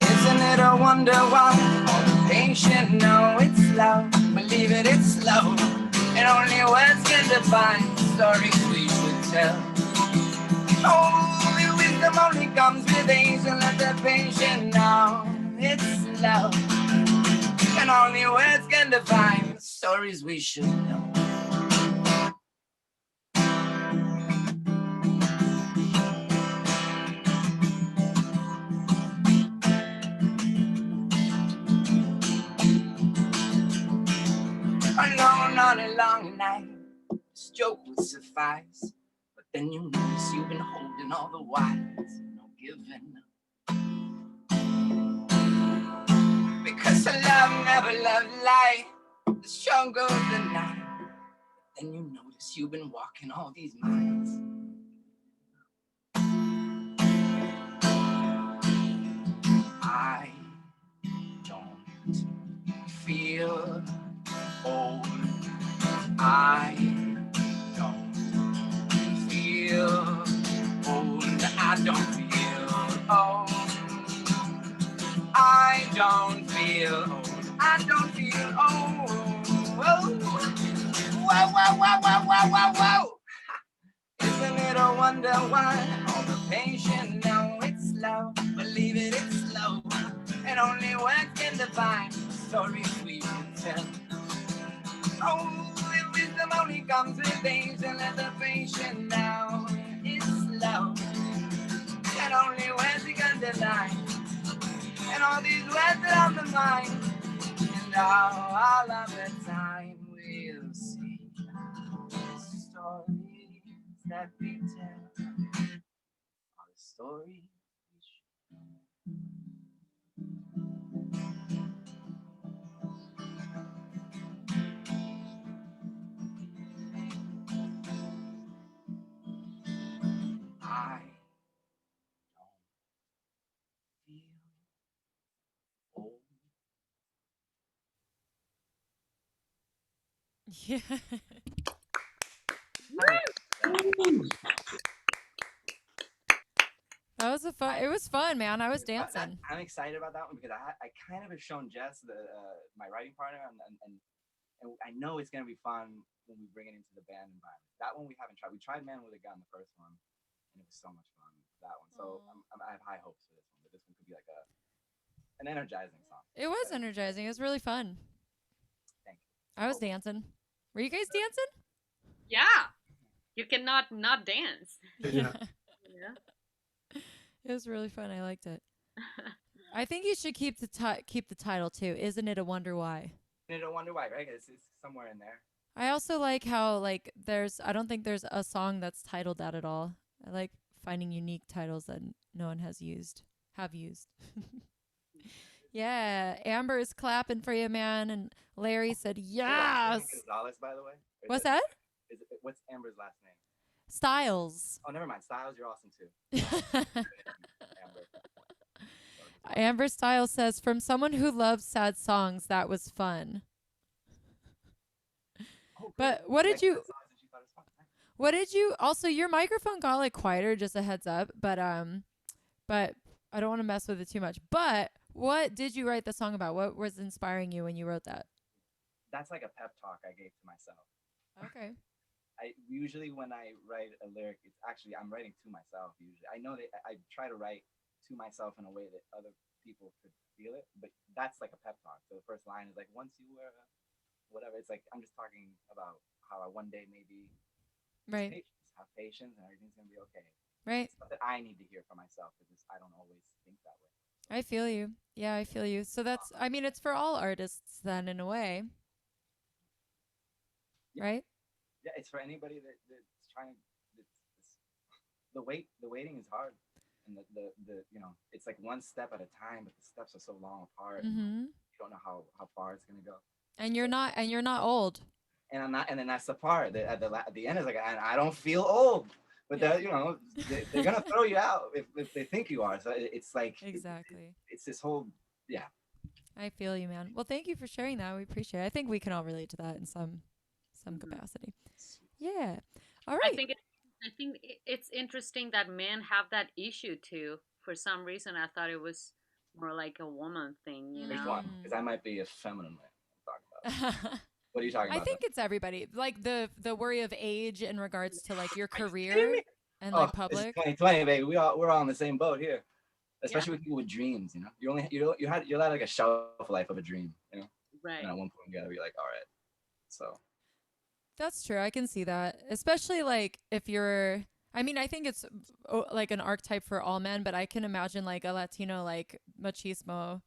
Speaker 5: Isn't it a wonder why all the patient know it's love? Believe it, it's love. And only words can define the stories we should tell. Only wisdom only comes with age, and let the patient know it's love. And only words can define the stories we should know. I know not a long night, this joke would suffice. But then you notice you've been holding all the wires, no giving up. Because the love never loved light, the stronger the night. But then you notice you've been walking all these miles. I don't feel old. I don't feel old. I don't feel old. I don't feel old. I don't feel old. Whoa, whoa, whoa, whoa, whoa, whoa, whoa, whoa. Isn't it a wonder why all the patient know it's love? Believe it, it's love. And only words can define the stories we should tell. Oh, if wisdom only comes with age, and let the patient know it's love. And only words we can define. And all these words that on the mind. And all of the time we'll see the stories that we tell. Are the stories we should know. I don't feel old.
Speaker 1: Yeah. That was a fun. It was fun, man. I was dancing.
Speaker 5: I'm excited about that one because I kind of have shown Jess my writing partner and I know it's gonna be fun when we bring it into the band environment. That one we haven't tried. We tried Man with a Gun, the first one, and it was so much fun. That one. So I have high hopes for this one. But this one could be like an energizing song.
Speaker 1: It was energizing. It was really fun.
Speaker 5: Thank you.
Speaker 1: I was dancing. Were you guys dancing?
Speaker 4: Yeah. You cannot not dance.
Speaker 1: Yeah.
Speaker 4: Yeah.
Speaker 1: It was really fun. I liked it. I think you should keep the title too. Isn't it a wonder why?
Speaker 5: Isn't it a wonder why, right? It's somewhere in there.
Speaker 1: I also like how I don't think there's a song that's titled that at all. I like finding unique titles that no one have used. Yeah, Amber is clapping for you, man, and Larry said yes.
Speaker 5: Gonzalez, by the way.
Speaker 1: What's that?
Speaker 5: What's Amber's last name?
Speaker 1: Styles.
Speaker 5: Oh, never mind. Styles, you're awesome too.
Speaker 1: Amber Styles says, "From someone who loves sad songs, that was fun."
Speaker 5: Oh,
Speaker 1: but what did you also, your microphone got like quieter, just a heads up, but I don't want to mess with it too much. But What did you write the song about? What was inspiring you when you wrote that?
Speaker 5: That's like a pep talk I gave to myself.
Speaker 1: Okay.
Speaker 5: I usually when I write a lyric, it's actually I'm writing to myself. Usually, I know that I try to write to myself in a way that other people could feel it, but that's like a pep talk. So the first line is like, "Once you were whatever." It's like I'm just talking about how I one day maybe
Speaker 1: Right.
Speaker 5: have patience, and everything's gonna be okay.
Speaker 1: Right.
Speaker 5: It's stuff that I need to hear for myself because I don't always think that way.
Speaker 1: I feel you. Yeah, I feel you. So that's, I mean, it's for all artists then in a way,
Speaker 5: Yeah.
Speaker 1: right?
Speaker 5: Yeah, it's for anybody that's trying. It's, the waiting is hard, and the it's like one step at a time, but the steps are so long apart.
Speaker 1: Mm-hmm.
Speaker 5: You don't know how far it's gonna go.
Speaker 1: And you're not old.
Speaker 5: And I'm not, and then that's the part that at the end is like, and I don't feel old, but
Speaker 1: Yeah.
Speaker 5: they're gonna throw you out if they think you are. So it's like
Speaker 1: Exactly.
Speaker 5: it's this whole
Speaker 1: I feel you, man. Well, thank you for sharing that. We appreciate it. I think we can all relate to that in some capacity. Yeah. All right.
Speaker 4: I think it's interesting that men have that issue too. For some reason, I thought it was more like a woman thing, you
Speaker 5: Which
Speaker 4: know.
Speaker 5: one? Because I might be a feminine man. I'm talking about. What are you talking
Speaker 1: I
Speaker 5: about?
Speaker 1: think it's everybody. Like the worry of age in regards to like your career and like public.
Speaker 5: 2020, baby. We're all on the same boat here. Especially with people with dreams, you had like a shelf life of a dream,
Speaker 4: Right.
Speaker 5: And at one point you gotta be like, all right. So
Speaker 1: That's true. I can see that. Especially like if you're, I mean, I think it's like an archetype for all men, but I can imagine like a Latino, like machismo,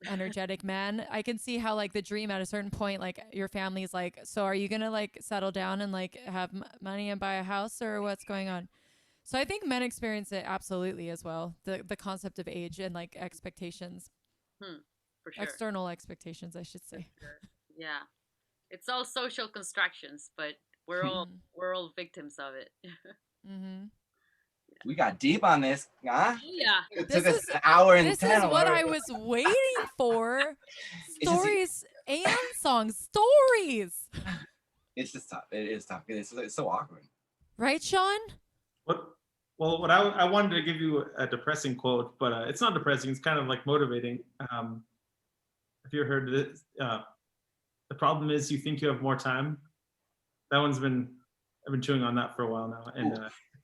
Speaker 1: energetic man. I can see how like the dream at a certain point, like your family's like, so are you going to like settle down and like have money and buy a house or what's going on? So I think men experience it absolutely as well. The concept of age and like expectations,
Speaker 4: For sure.
Speaker 1: external expectations, I should say.
Speaker 4: Sure. Yeah. It's all social constructions, but we're all victims of it.
Speaker 1: Mm-hmm.
Speaker 5: we got deep on this, huh?
Speaker 4: Yeah.
Speaker 5: It took us an hour and
Speaker 1: This
Speaker 5: 10.
Speaker 1: is what I was waiting for. Stories and songs. Stories.
Speaker 5: It's just tough. It is tough. It's so awkward.
Speaker 1: Right, Sean?
Speaker 2: What I wanted to give you a depressing quote, but it's not depressing. It's kind of like motivating. Have you heard this? The problem is you think you have more time. That one's I've been chewing on that for a while now, and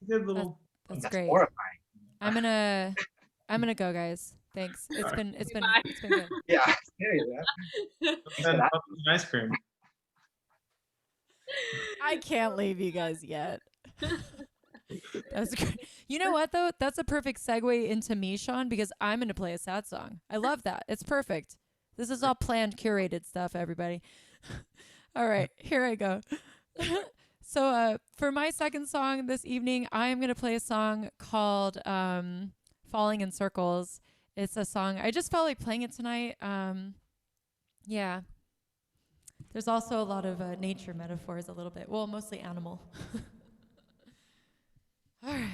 Speaker 1: That's
Speaker 5: That's
Speaker 1: great.
Speaker 5: horrifying.
Speaker 1: I'm gonna go, guys. Thanks. It's been good.
Speaker 5: Yeah.
Speaker 2: Ice cream.
Speaker 1: I can't leave you guys yet. That was great. You know what though? That's a perfect segue into me, Sean, because I'm gonna play a sad song. I love that. It's perfect. This is all planned, curated stuff, everybody. All right, here I go. So for my second song this evening, I'm gonna play a song called Falling in Circles. It's a song I just felt like playing it tonight. Yeah. There's also a lot of nature metaphors, a little bit. Well, mostly animal. All right.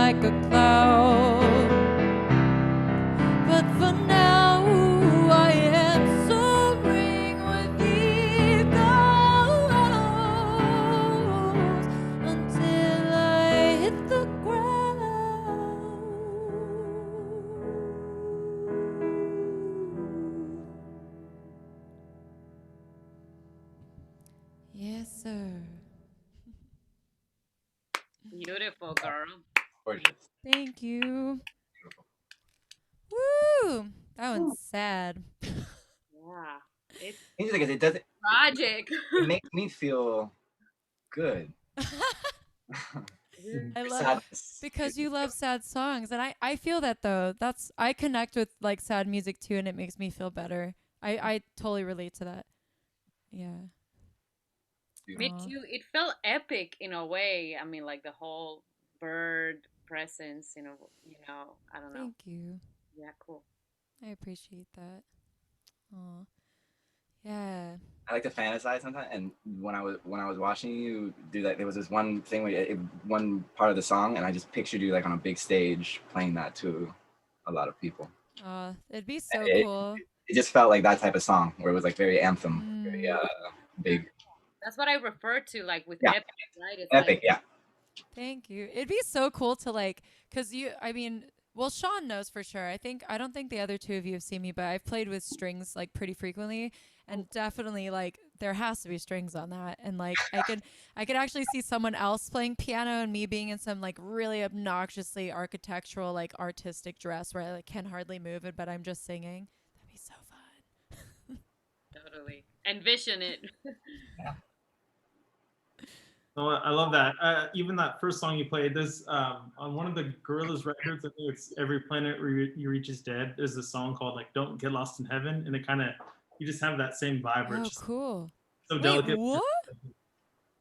Speaker 1: like a cloud. But for now, I am soaring with eagles until I hit the ground. Yes, sir.
Speaker 4: Beautiful, girl.
Speaker 5: Gorgeous.
Speaker 1: Thank you.
Speaker 5: Beautiful.
Speaker 1: Woo! That one's sad.
Speaker 4: Yeah. It's
Speaker 5: Interesting because it doesn't.
Speaker 4: tragic.
Speaker 5: It makes me feel good.
Speaker 1: I love
Speaker 5: Sadness.
Speaker 1: because you love sad songs, and I feel that though. I connect with like sad music too, and it makes me feel better. I totally relate to that. Yeah.
Speaker 4: Me
Speaker 1: Aw.
Speaker 4: too. It felt epic in a way. I mean, like the whole bird presence, I don't know.
Speaker 1: Thank you.
Speaker 4: Yeah, cool.
Speaker 1: I appreciate that. Aw. Yeah.
Speaker 5: I like to fantasize sometimes, and when I was watching you do that, there was this one thing where one part of the song, and I just pictured you like on a big stage playing that to a lot of people.
Speaker 1: It'd be so
Speaker 5: It,
Speaker 1: cool.
Speaker 5: it just felt like that type of song where it was like very anthem, very
Speaker 1: Mm.
Speaker 5: big.
Speaker 4: That's what I refer to, like with
Speaker 5: Yeah.
Speaker 4: epic, right? It's
Speaker 5: Epic,
Speaker 4: like,
Speaker 5: yeah.
Speaker 1: Thank you. It'd be so cool to like, cause well, Sean knows for sure. I don't think the other two of you have seen me, but I've played with strings like pretty frequently, and definitely like there has to be strings on that. And like I could actually see someone else playing piano and me being in some like really obnoxiously architectural, like artistic dress where I like can hardly move it, but I'm just singing. That'd be so fun.
Speaker 4: totally. Envision it.
Speaker 2: Oh, I love that. Even that first song you played, there's on one of the Gorillaz records, I think it's Every Planet You Reach Is Dead. There's a song called like Don't Get Lost in Heaven, and it kind of, you just have that same vibe where
Speaker 1: Oh,
Speaker 2: it's just
Speaker 1: cool.
Speaker 2: so
Speaker 1: Wait,
Speaker 2: delicate.
Speaker 1: what?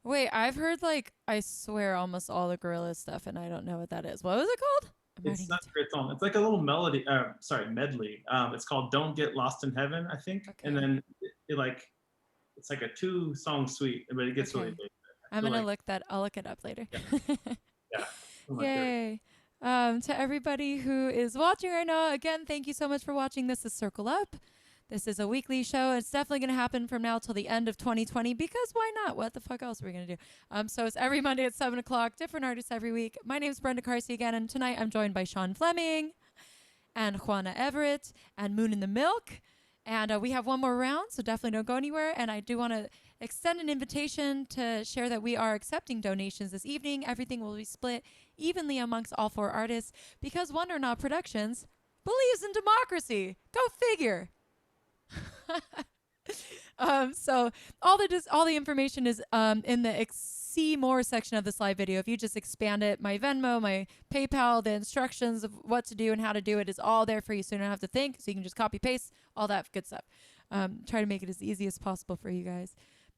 Speaker 1: Wait, I've heard like I swear almost all the Gorillaz stuff, and I don't know what that is. What was it called?
Speaker 2: It's such a great song. It's like a little melody, medley. It's called Don't Get Lost in Heaven, I think.
Speaker 1: Okay.
Speaker 2: And then it's like a 2-song suite, but it gets
Speaker 1: Okay.
Speaker 2: really big.
Speaker 1: I'm gonna I'll look it up later.
Speaker 2: Yeah. Oh my
Speaker 1: Yay. To everybody who is watching right now, again, thank you so much for watching. This is Circle Up. This is a weekly show. It's definitely going to happen from now till the end of 2020 because why not? What the fuck else are we going to do? So it's every Monday at 7 o'clock, different artists every week. My name is Brenda Carsey again, and tonight I'm joined by Sean Fleming and Juana Everett and Moon in the Milk. And we have one more round, so definitely don't go anywhere. And I do want to extend an invitation to share that we are accepting donations this evening. Everything will be split evenly amongst all 4 artists because Wonder Not Productions believes in democracy. Go figure. So all the information is in the see more section of this live video. If you just expand it, my Venmo, my PayPal, the instructions of what to do and how to do it is all there for you, so you don't have to think. So you can just copy paste all that good stuff. Try to make it as easy as possible for you guys.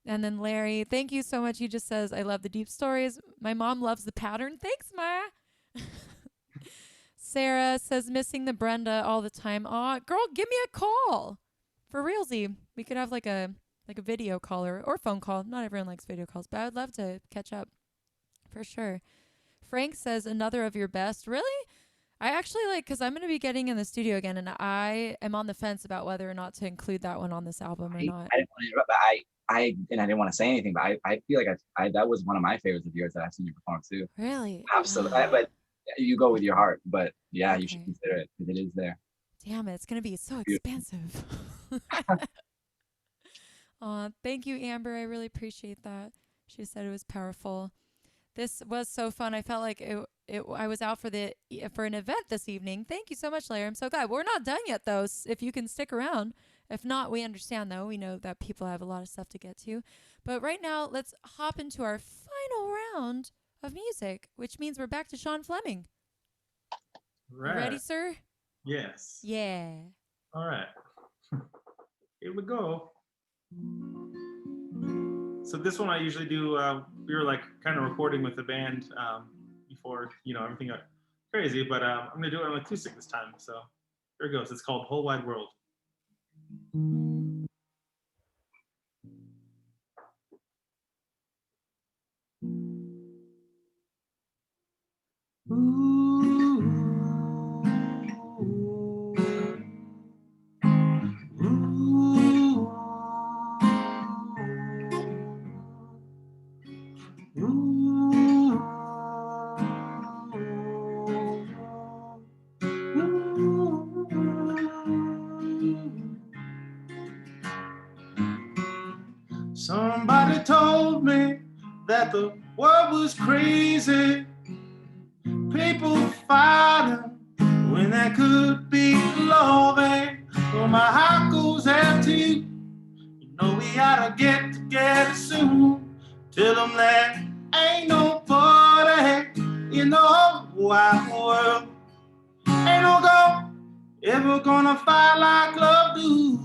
Speaker 1: And then Larry, thank you so much. He just says, I love the deep stories. My mom loves the pattern. Thanks, Ma. Sarah says, missing the Brenda all the time. Aw, girl, give me a call. For realsy, we could have like a video call or phone call. Not everyone likes video calls, but I would love to catch up for sure. Frank says another of your best. Really? I actually because I'm going to be getting in the studio again, and I am on the fence about whether or not to include that one on this album or not.
Speaker 5: I didn't want to interrupt, but I didn't want to say anything, but I feel like that was one of my favorites of yours that I've seen you perform too.
Speaker 1: Really?
Speaker 5: Absolutely. But you go with your heart, but yeah, okay. You should consider it because it is there.
Speaker 1: Damn it, it's going to be so expensive. Thank you, Amber. I really appreciate that. She said it was powerful. This was so fun. I felt like I was out for an event this evening. Thank you so much, Larry. I'm so glad. We're not done yet, though, if you can stick around. If not, we understand, though. We know that people have a lot of stuff to get to. But right now, let's hop into our final round of music, which means we're back to Sean Fleming.
Speaker 2: Right.
Speaker 1: You ready, sir?
Speaker 2: Yes.
Speaker 1: Yeah.
Speaker 2: All right. Here we go. So this one I usually do, we were kind of recording with the band before, everything got crazy, but I'm going to do it on acoustic this time. So here it goes. It's called Whole Wide World. Ooh. told me that the world was crazy. People fighting when there could be loving. Well, my heart goes out to you. You know we ought to get together soon. Tell them there ain't nobody in the whole wide world. Ain't no girl ever gonna fight like love do.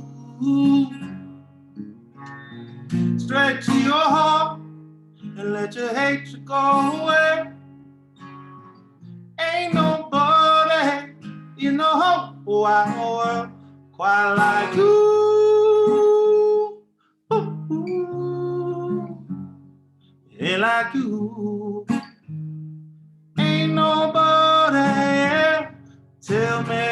Speaker 2: Straight to your heart and let your hatred go away. Ain't nobody in the whole wide world quite like you. Ain't like you. Ain't nobody. Tell me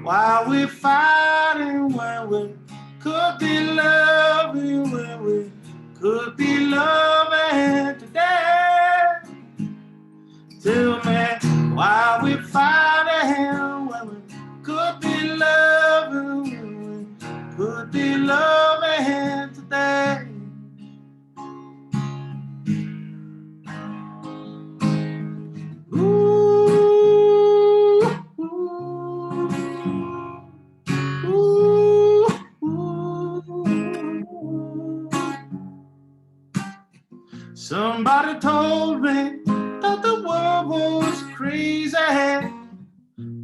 Speaker 2: why we fighting when we could be loving, when we could be loving today. Tell me why we fighting when we could be loving, when we could be loving today. Ooh, ooh, ooh, ooh. Somebody told me that the world was crazy.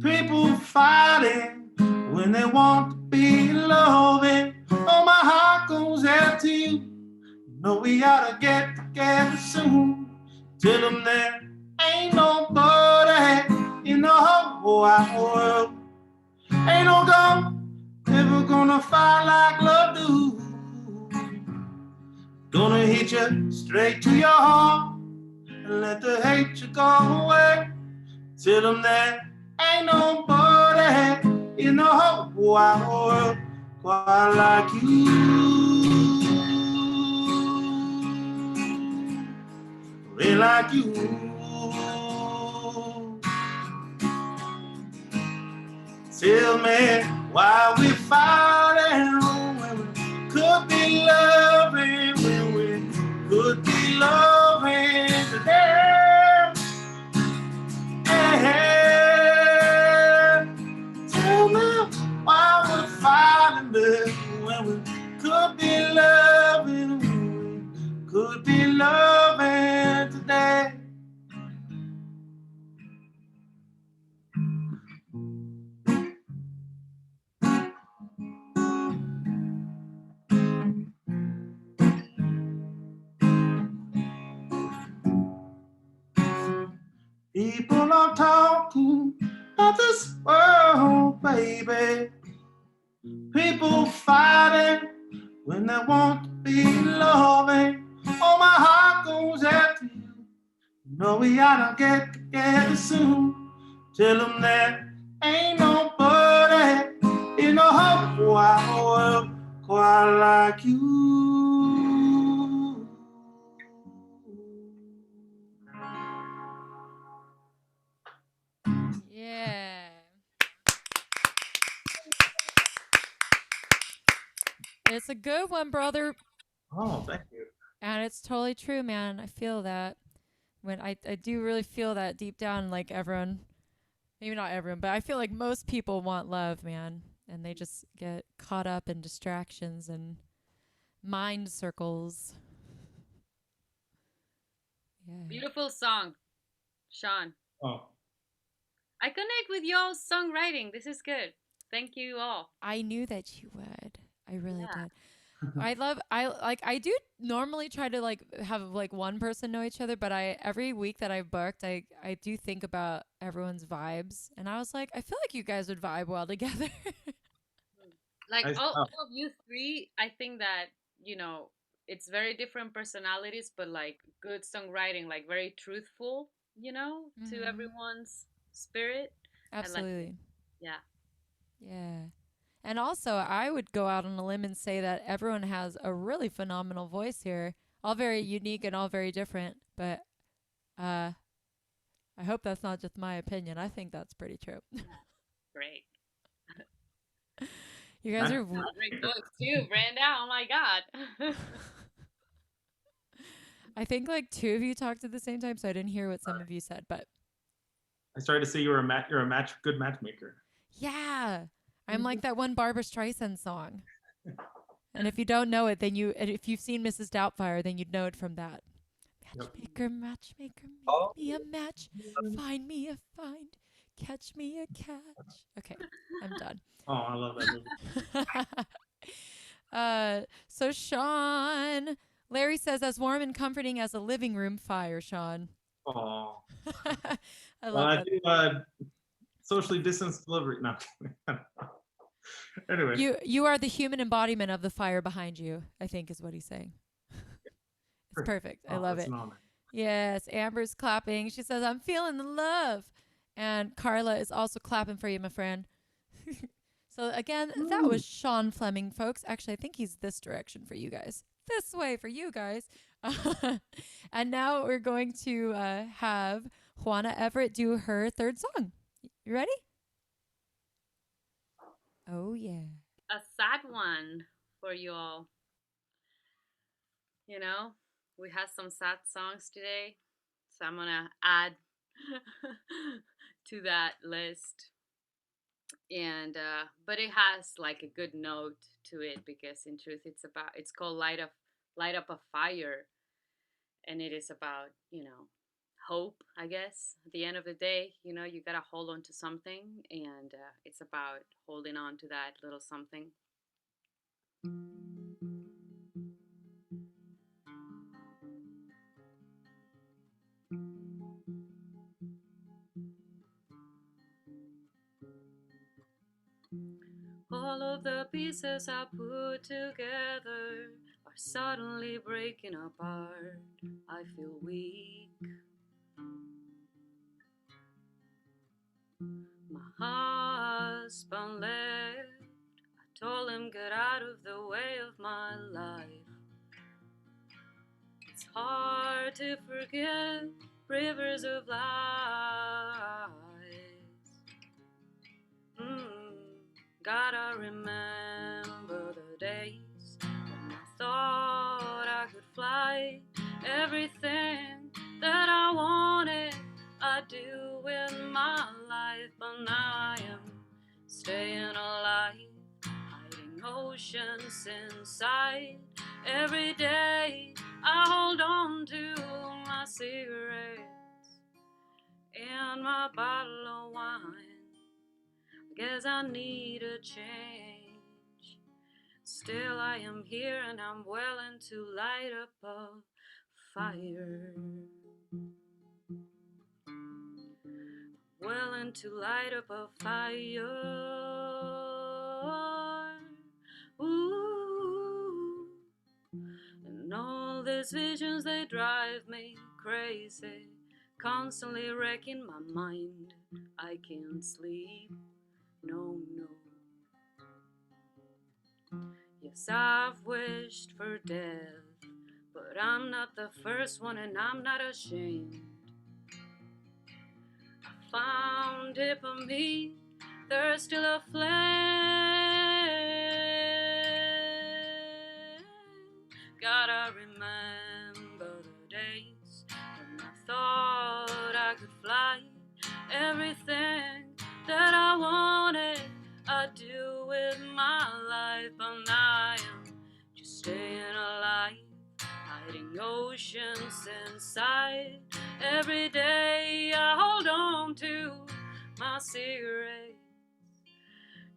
Speaker 2: People fighting when they want to be loving. Oh, my heart goes out to you. You know we ought to get together soon. Tell them there ain't nobody in the whole wide world. Ain't no girl ever gonna fight like love do. Gonna hit you straight to your heart and let the hatred go away. Tell them there ain't nobody in the whole wide world quite like you. Ain't like you. Tell me why we fighting when we could be loving, when we could be loving today. Hey, tell me why we're fighting, baby, when we could be loving, when we could be loving today. People are talking about this world, baby. People fighting when they want to be loving. Oh, my heart goes out to you. You know we ought to get together soon. Tell them there ain't nobody in the whole wide world quite like you.
Speaker 1: Yeah. It's a good one, brother.
Speaker 2: Oh, thank you.
Speaker 1: And it's totally true, man. I feel that. When I do really feel that deep down, like everyone, maybe not everyone, but I feel like most people want love, man. And they just get caught up in distractions and mind circles. Yeah.
Speaker 4: Beautiful song, Sean.
Speaker 2: Oh.
Speaker 4: I connect with y'all's songwriting. This is good. Thank you all.
Speaker 1: I knew that you would. I really
Speaker 4: Yeah.
Speaker 1: did. I do normally try to like have like one person know each other, but every week that I've booked, I do think about everyone's vibes, and I was like, I feel like you guys would vibe well together.
Speaker 4: Like
Speaker 2: Nice
Speaker 4: all
Speaker 2: stuff.
Speaker 4: of you three, I think that, it's very different personalities, but like good songwriting, like very truthful, to
Speaker 1: Mhm.
Speaker 4: everyone's spirit. I like it.
Speaker 1: Absolutely.
Speaker 4: Yeah.
Speaker 1: Yeah. And also, I would go out on a limb and say that everyone has a really phenomenal voice here, all very unique and all very different. But I hope that's not just my opinion. I think that's pretty true.
Speaker 4: Great.
Speaker 1: You guys are.
Speaker 4: Great voice too, Brenda. Oh my God.
Speaker 1: I think like two of you talked at the same time, so I didn't hear what some of you said, but
Speaker 2: I started to say you're a good matchmaker.
Speaker 1: yeah. I'm like that one Barbara Streisand song. And if you don't know it, then if you've seen Mrs. Doubtfire, then you'd know it from that. Matchmaker, matchmaker, make me a match. Find me a find. Catch me a catch. Okay, I'm done.
Speaker 2: Oh, I love that movie.
Speaker 1: So Sean, Larry says, as warm and comforting as a living room fire, Sean.
Speaker 2: Oh.
Speaker 1: I love that.
Speaker 2: I do socially distanced delivery. No. Anyway.
Speaker 1: You are the human embodiment of the fire behind you, I think is what he's saying. It's perfect. I love it. Yes, Amber's clapping. She says, I'm feeling the love. And Carla is also clapping for you, my friend. So again, that was Sean Fleming, folks. Actually, I think he's this direction for you guys. This way for you guys. And now we're going to have Juana Everett do her third song. You ready? Oh, yeah.
Speaker 4: A sad one for you all. You know, we have some sad songs today, so I'm gonna add to that list. And but it has like a good note to it, because in truth it's called light up a fire, and it is about, you know, hope, I guess. At the end of the day, you know, you gotta hold on to something, and it's about holding on to that little something. All of the pieces I put together are suddenly breaking apart. I feel weak. My husband left. I told him, get out of the way of my life. It's hard to forget rivers of lies. Gotta remember the days when I thought I could fly. Everything that I wanted I do with my life, but now I am staying alive, hiding oceans inside. Every day I hold on to my cigarettes and my bottle of wine. Guess I need a change. Still I am here and I'm willing to light up a fire. Willing to light up a fire. Ooh. And all these visions, they drive me crazy, constantly wrecking my mind. I can't sleep. No. Yes, I've wished for death, but I'm not the first one and I'm not ashamed. I found it for me, there's still a flame. Gotta remember the days when I thought I could fly. Everything that I wanted I do with my life, but now I am just staying alive, hiding oceans inside. Every day I hold on to my cigarettes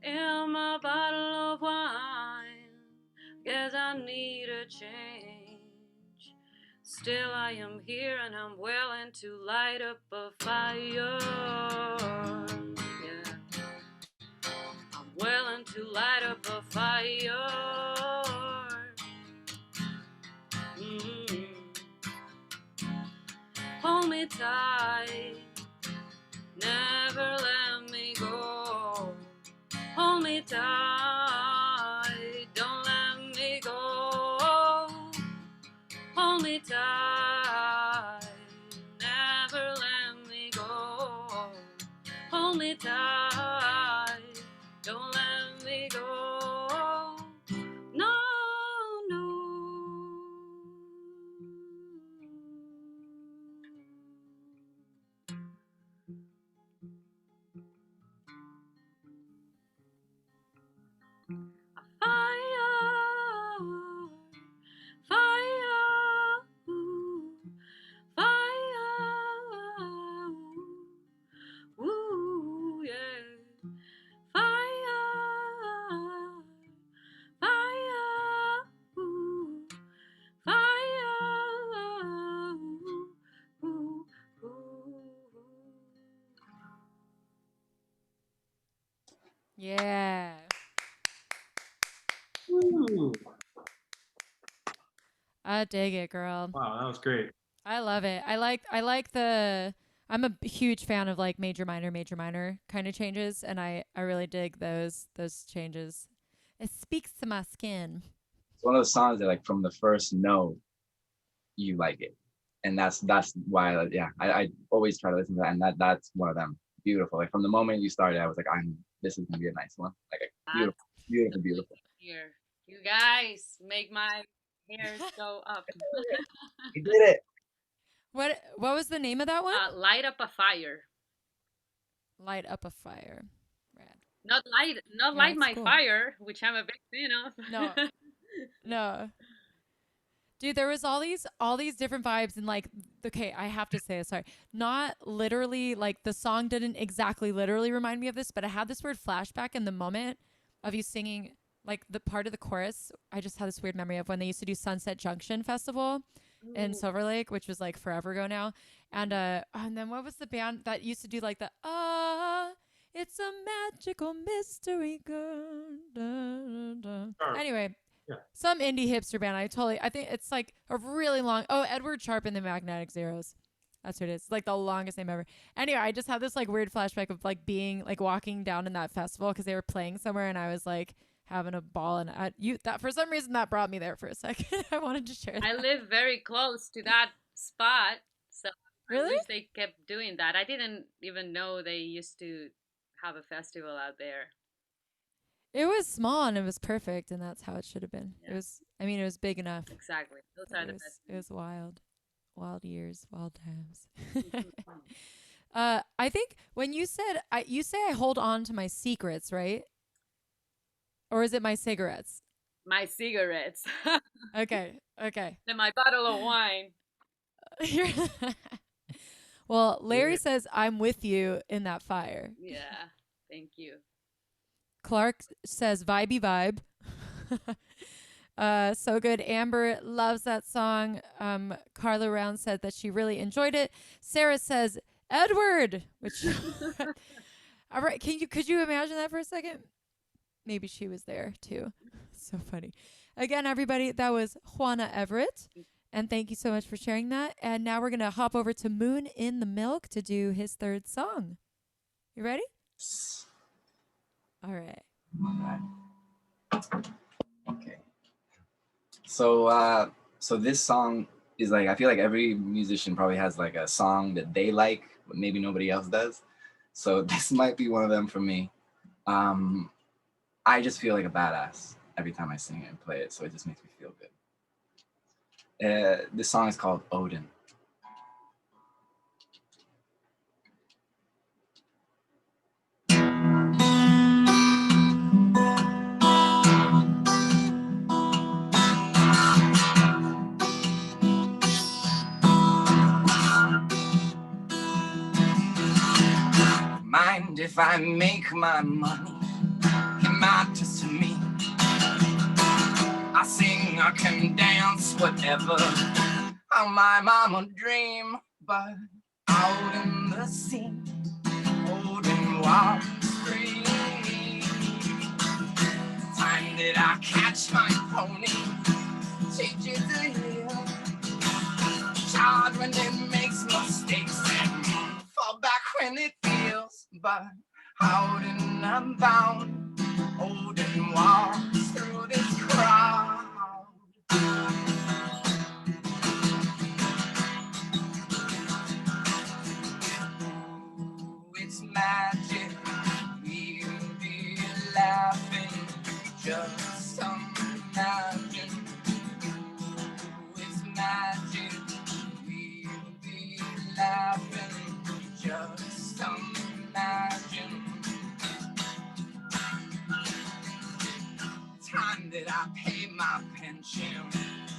Speaker 4: and my bottle of wine. Guess I need a change. Still I am here and I'm willing to light up a fire. Willing to light up a fire. Hold me tight, never let me go. Hold me tight, don't let me go. Hold me tight, never let me go. Hold me tight, don't let me go. No.
Speaker 1: Yeah.
Speaker 2: Woo.
Speaker 1: I dig it, girl.
Speaker 2: Wow, that was great.
Speaker 1: I love it. I like the I'm a huge fan of like major minor kind of changes, and I really dig those changes. It speaks to my skin.
Speaker 5: It's one of those songs that like from the first note you like it, and that's why yeah I always try to listen to that, and that's one of them. Beautiful. Like from the moment you started, I was like, this is gonna be a nice one. Like beautiful, beautiful, beautiful.
Speaker 4: Here, you guys make my hairs go up.
Speaker 5: You did it.
Speaker 1: What was the name of that one?
Speaker 4: Light up a fire.
Speaker 1: Light up a fire. Rad.
Speaker 4: Not
Speaker 1: Yeah,
Speaker 4: light
Speaker 1: it's
Speaker 4: my
Speaker 1: cool.
Speaker 4: fire, which I'm a big fan of.
Speaker 1: No. No. Dude, there was all these different vibes, and like, okay, I have to say this, sorry. Not literally, like the song didn't exactly literally remind me of this, but I had this weird flashback in the moment of you singing like the part of the chorus. I just had this weird memory of when they used to do Sunset Junction Festival in Silver Lake, which was like forever ago now. And then what was the band that used to do like the it's a magical mystery girl. Dun, dun, dun. Anyway,
Speaker 2: Yeah.
Speaker 1: some indie hipster band. I think it's like a really long. Oh, Edward Sharpe and the Magnetic Zeros. That's what it is. It's like the longest name ever. Anyway, I just had this like weird flashback of like being like walking down in that festival because they were playing somewhere, and I was like having a ball. And that for some reason that brought me there for a second. I wanted to share that.
Speaker 4: I live very close to that spot, so
Speaker 1: Really?
Speaker 4: I wish they kept doing that. I didn't even know they used to have a festival out there.
Speaker 1: It was small and it was perfect, and that's how it should have been.
Speaker 4: Yeah.
Speaker 1: It was. I mean, it was big enough.
Speaker 4: Exactly. Those are the best.
Speaker 1: It was wild, wild years, wild times. I think when you said you say I hold on to my secrets, right? Or is it my cigarettes?
Speaker 4: My cigarettes.
Speaker 1: Okay.
Speaker 4: And my bottle of wine.
Speaker 1: Well, Larry says I'm with you in that fire.
Speaker 4: Yeah. Thank you.
Speaker 1: Clark says vibey vibe. So good. Amber loves that song. Carla Round said that she really enjoyed it. Sarah says Edward, which all right, could you imagine that for a second? Maybe she was there too. So funny. Again, everybody, that was Juana Everett. And thank you so much for sharing that. And now we're gonna hop over to Moon in the Milk to do his third song. You ready? All right.
Speaker 5: Okay. So this song is like, I feel like every musician probably has like a song that they like, but maybe nobody else does. So this might be one of them for me. I just feel like a badass every time I sing it and play it, so it just makes me feel good. This song is called Odin. Mind if I make my money? It matters to me. I sing, I can dance, whatever. How my mama dream, but out in the sea, Odin walks free. Time that I catch my pony, teaches the hill. Child when it makes mistakes and fall back when it feels, but out and I'm bound, Odin walks through this crowd. Ooh, it's magic, we'll be laughing, just imagine. Ooh, it's magic, we'll be laughing, just imagine. Time that I pay my pension,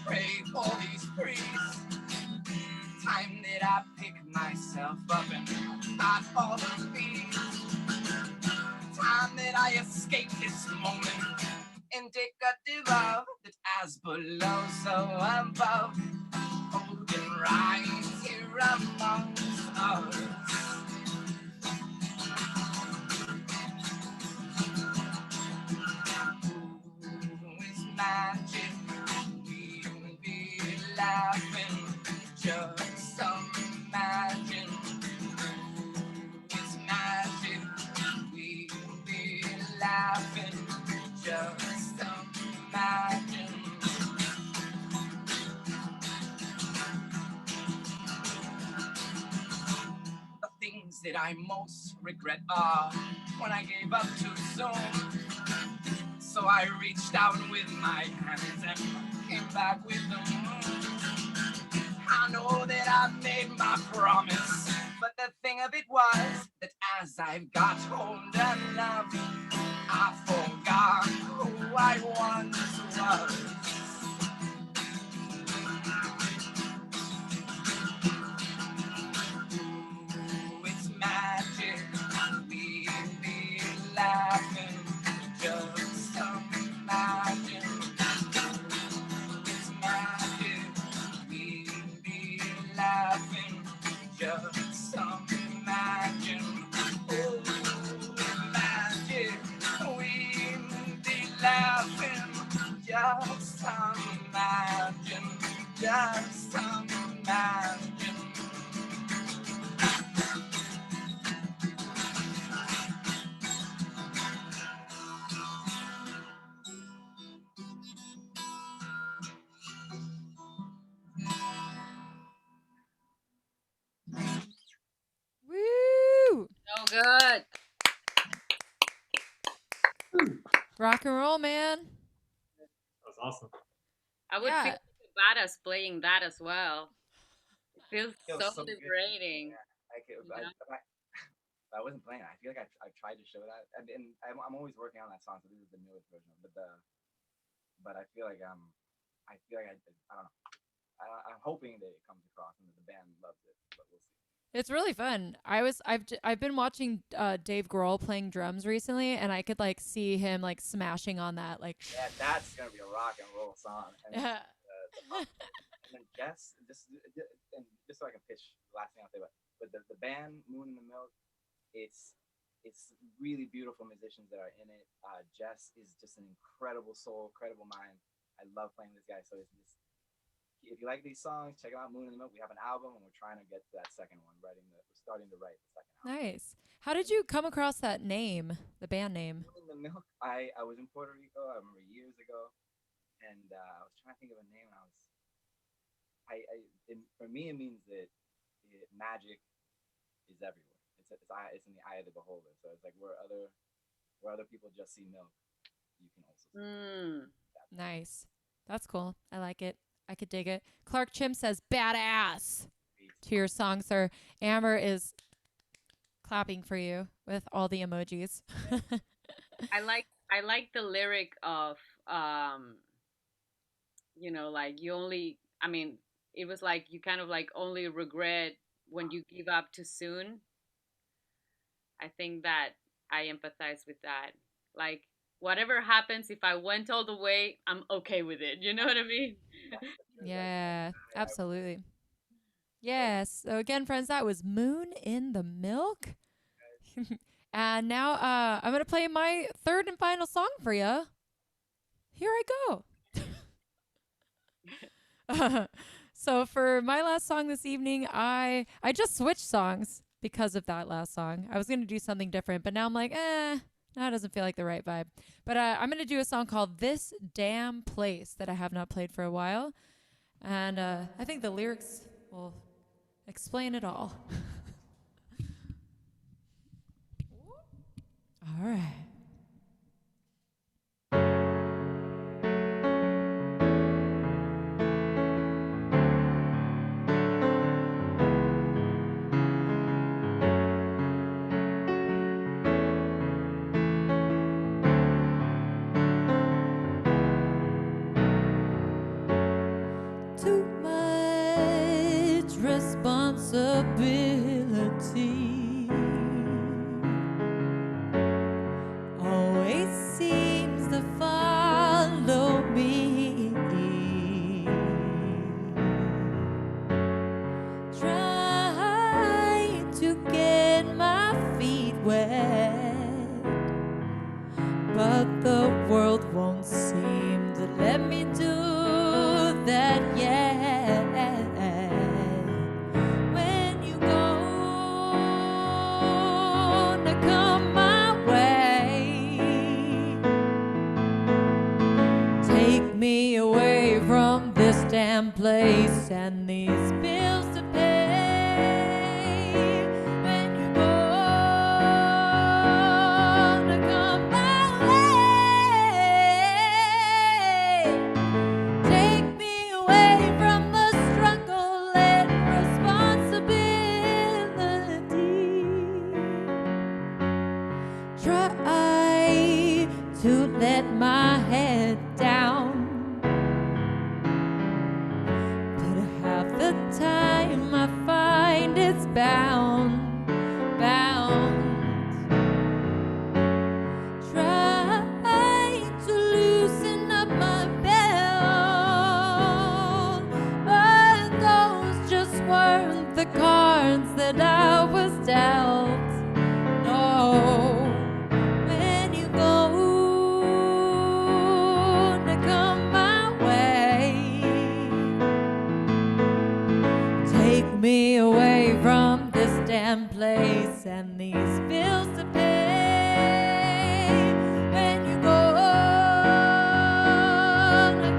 Speaker 5: pray for these priests. Time that I pick myself up and fight for the peace. Time that I escape this moment, indicative of that as below, so above. Odin rides here amongst us.
Speaker 3: laughing. Just imagine. The things that I most regret are when I gave up too soon. So I reached out with my hands and came back with the moon. I know that I made my promise, but the thing of it was that as I've got older now, I forgot who I once was. Ooh, it's magic, we be laughing, just imagine. It's magic, we be laughing, just imagine. Oh, magic, we be laughing, just imagine, just imagine.
Speaker 1: Woo!
Speaker 4: So good.
Speaker 1: Rock and roll, man.
Speaker 2: That was awesome.
Speaker 4: I would
Speaker 1: Yeah.
Speaker 4: feel like a badass playing that as well. It feels
Speaker 5: Feels
Speaker 4: so
Speaker 5: so good.
Speaker 4: liberating.
Speaker 5: Yeah, I, could,
Speaker 4: You know?
Speaker 5: I wasn't playing it. I feel like I've tried to show that, and I'm always working on that song. So this is the newest version, but I feel like I don't know. I'm hoping that it comes across and that the band loves it, but we'll see.
Speaker 1: It's really fun. I've been watching Dave Grohl playing drums recently, and I could like see him like smashing on that like.
Speaker 5: Yeah, that's gonna be a rock and roll song. And,
Speaker 1: Yeah.
Speaker 5: and then Jess, just so I can pitch the last thing I'll say, but the band Moon in the Milk, it's really beautiful musicians that are in it. Jess is just an incredible soul, incredible mind. I love playing with this guy. So if you like these songs, check out Moon in the Milk. We have an album, and we're trying to get to that second one. We're starting to write the second album.
Speaker 1: Nice. How did you come across that name, the band name?
Speaker 5: Moon in the Milk. I was in Puerto Rico. I remember years ago, and I was trying to think of a name. And for me, it means that magic is everywhere. It's in the eye of the beholder. So it's like where other people just see milk, you can also see.
Speaker 1: Nice. That's cool. I like it. I could dig it. Clark Chim says badass to your song, sir. Amber is clapping for you with all the emojis.
Speaker 4: I like the lyric of like you only, I mean, it was like you kind of like only regret when you give up too soon. I think that I empathize with that. Like whatever happens, if I went all the way, I'm okay with it. You know what I mean?
Speaker 1: Yeah, absolutely. Yes. So again, friends, that was Moon in the Milk. And now I'm going to play my third and final song for you. Here I go. So for my last song this evening, I just switched songs because of that last song. I was going to do something different, but now I'm like, that doesn't feel like the right vibe. But I'm going to do a song called This Damn Place that I have not played for a while. And I think the lyrics will explain it all. All right. Too much responsibility always seems to follow me. Trying to get my feet wet, but the world won't seem to let me do that yet. When you gonna come my way? damn place and these bills to pay. When you gonna come my way? Take me away from the struggle and responsibility. Try to let my head down, but half the time I find it's bound. Try to loosen up my belt, but those just weren't the cards that I was dealt. No, when you gonna come my way? Take me away from this damn place and these bills to pay. When you gonna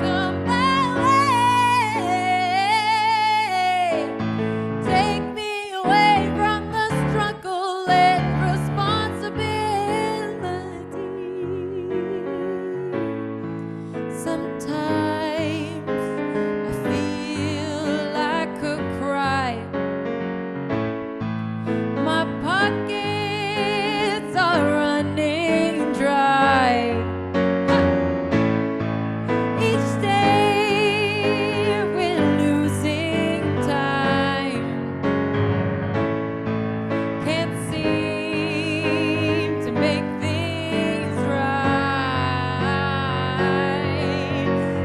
Speaker 1: come my way? Take me away from the struggle and responsibility. Sometimes I feel I could cry. My pockets are running dry. Each day we're losing time. Can't seem to make things right.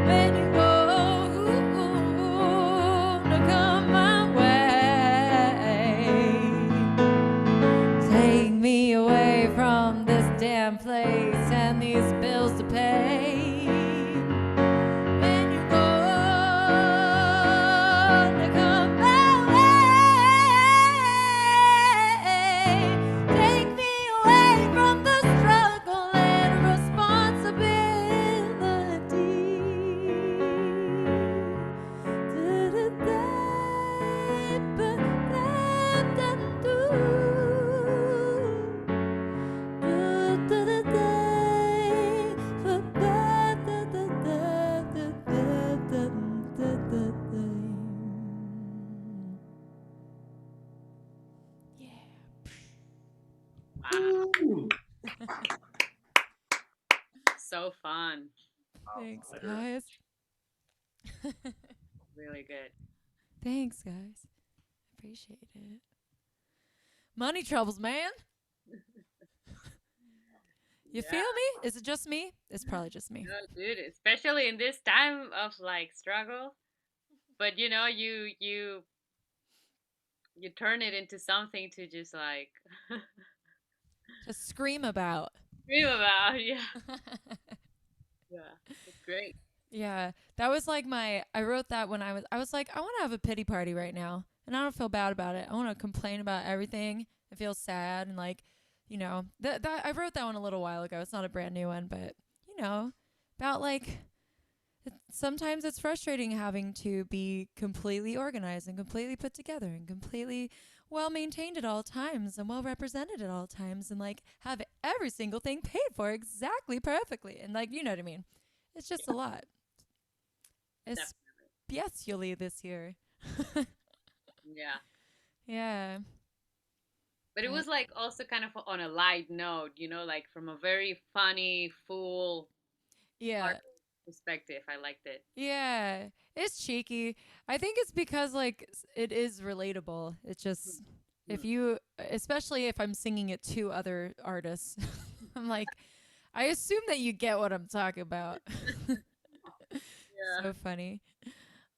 Speaker 1: When you gonna come my way? Take me away from this damn place and these bills to pay. When you gonna come my way? Take me away from the struggle and
Speaker 4: Wow. So fun.
Speaker 1: Thanks, guys.
Speaker 4: Really good.
Speaker 1: Thanks, guys. Appreciate it. Money troubles, man. You feel me? Is it just me? It's probably just me.
Speaker 4: No, dude, especially in this time of like struggle. But you know, you turn it into something to just like
Speaker 1: Just scream about.
Speaker 4: dream about. Yeah. Yeah. It's great.
Speaker 1: Yeah, that was like I wrote that when I was like, I want to have a pity party right now. And I don't feel bad about it. I want to complain about everything. I feel sad and like, you know, that I wrote that one a little while ago. It's not a brand new one, but you know, about like sometimes it's frustrating having to be completely organized and completely put together and completely well maintained at all times and well represented at all times and like have every single thing paid for exactly perfectly and like, you know what I mean? It's just a lot. Especially this year.
Speaker 4: Yeah.
Speaker 1: Yeah.
Speaker 4: But it was like also kind of on a light note, you know, like from a very funny, full
Speaker 1: Yeah.
Speaker 4: perspective. I liked it.
Speaker 1: Yeah. It's cheeky. I think it's because like it is relatable. It's just if you, especially if I'm singing it to other artists, I'm like, I assume that you get what I'm talking about.
Speaker 4: Yeah.
Speaker 1: So funny.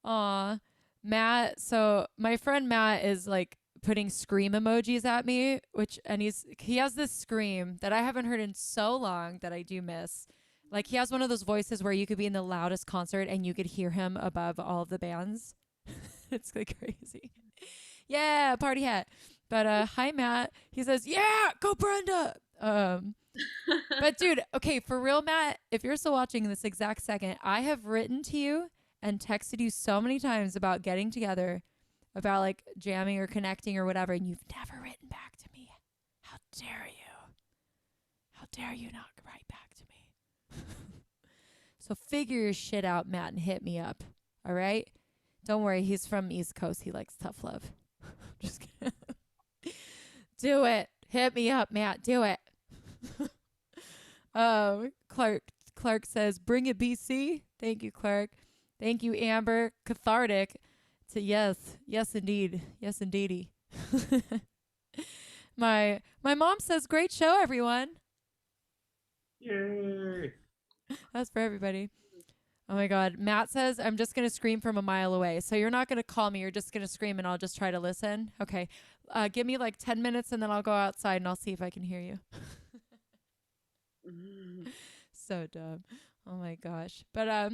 Speaker 1: Aw, Matt. So my friend Matt is like putting scream emojis at me, and he has this scream that I haven't heard in so long that I do miss. Like he has one of those voices where you could be in the loudest concert and you could hear him above all of the bands. It's like crazy. Yeah, party hat. But hi Matt. He says, "Yeah, go Brenda." But dude, okay, for real, Matt, if you're still watching this exact second, I have written to you and texted you so many times about getting together, about like jamming or connecting or whatever, and you've never written back to me. How dare you? How dare you not write back to me? So figure your shit out, Matt, and hit me up. All right? Don't worry, he's from East Coast. He likes tough love. Just kidding. Do it. Hit me up, Matt. Do it. Clark says, bring it, BC. Thank you, Clark. Thank you, Amber. Cathartic. To yes, indeed. Yes, indeedy. My mom says, great show, everyone.
Speaker 2: Yay.
Speaker 1: That's for everybody. Oh my God. Matt says, I'm just going to scream from a mile away. So you're not going to call me. You're just going to scream and I'll just try to listen. Okay. Give me like 10 minutes and then I'll go outside and I'll see if I can hear you. So dumb. Oh my gosh. But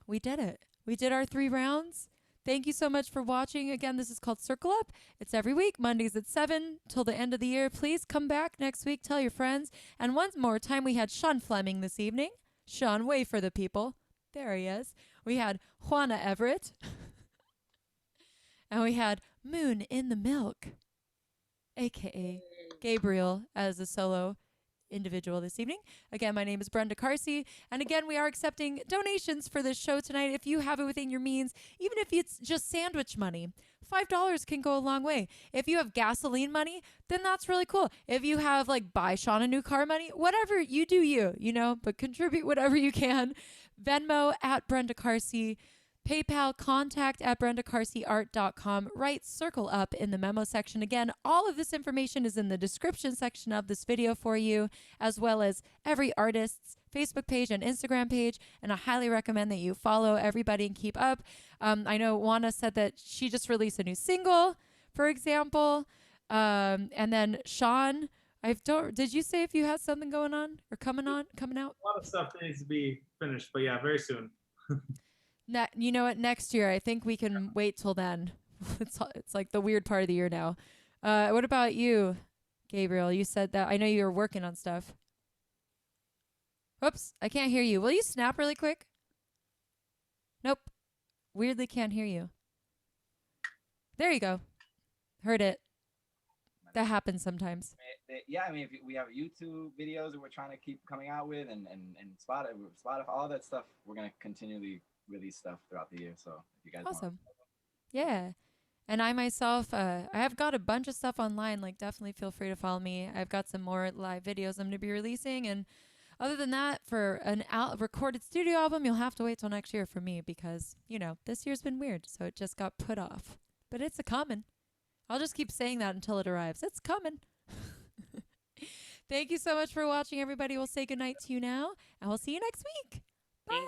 Speaker 1: we did it. We did our 3 rounds. Thank you so much for watching. Again, this is called Circle Up. It's every week, Mondays at 7 till the end of the year. Please come back next week. Tell your friends. And one more time, we had Sean Fleming this evening. Sean, wave for the people. There he is. We had Juana Everett. And we had Moon in the Milk, a.k.a. Gabriel, as a solo individual this evening. Again, my name is Brenda Carsey, and again, we are accepting donations for this show tonight. If you have it within your means, even if it's just sandwich money, $5 can go a long way. If you have gasoline money, then that's really cool. If you have like buy Sean a new car money, whatever, you do you know, but contribute whatever you can. Venmo at Brenda Carsey. PayPal, contact at BrendaCarseyArt.com. Write Circle Up in the memo section. Again, all of this information is in the description section of this video for you, as well as every artist's Facebook page and Instagram page. And I highly recommend that you follow everybody and keep up. I know Juana said that she just released a new single, for example. And then Sean, did you say if you had something going on or coming out?
Speaker 2: A lot of stuff that needs to be finished, but yeah, very soon.
Speaker 1: You know what? Next year, I think we can wait till then. It's like the weird part of the year now. What about you, Gabriel? You said that. I know you were working on stuff. Whoops, I can't hear you. Will you snap really quick? Nope. Weirdly can't hear you. There you go. Heard it. That happens sometimes.
Speaker 5: Yeah, I mean, if we have YouTube videos that we're trying to keep coming out with, and Spotify, all that stuff, we're gonna continually release stuff throughout the year. So if you guys
Speaker 1: awesome, yeah. And I myself, I have got a bunch of stuff online. Like, definitely feel free to follow me. I've got some more live videos I'm gonna be releasing, and other than that, for an recorded studio album, you'll have to wait till next year for me because this year's been weird, so it just got put off. But it's a coming. I'll just keep saying that until it arrives. It's coming. Thank you so much for watching, everybody. We'll say goodnight to you now, and we'll see you next week. Bye.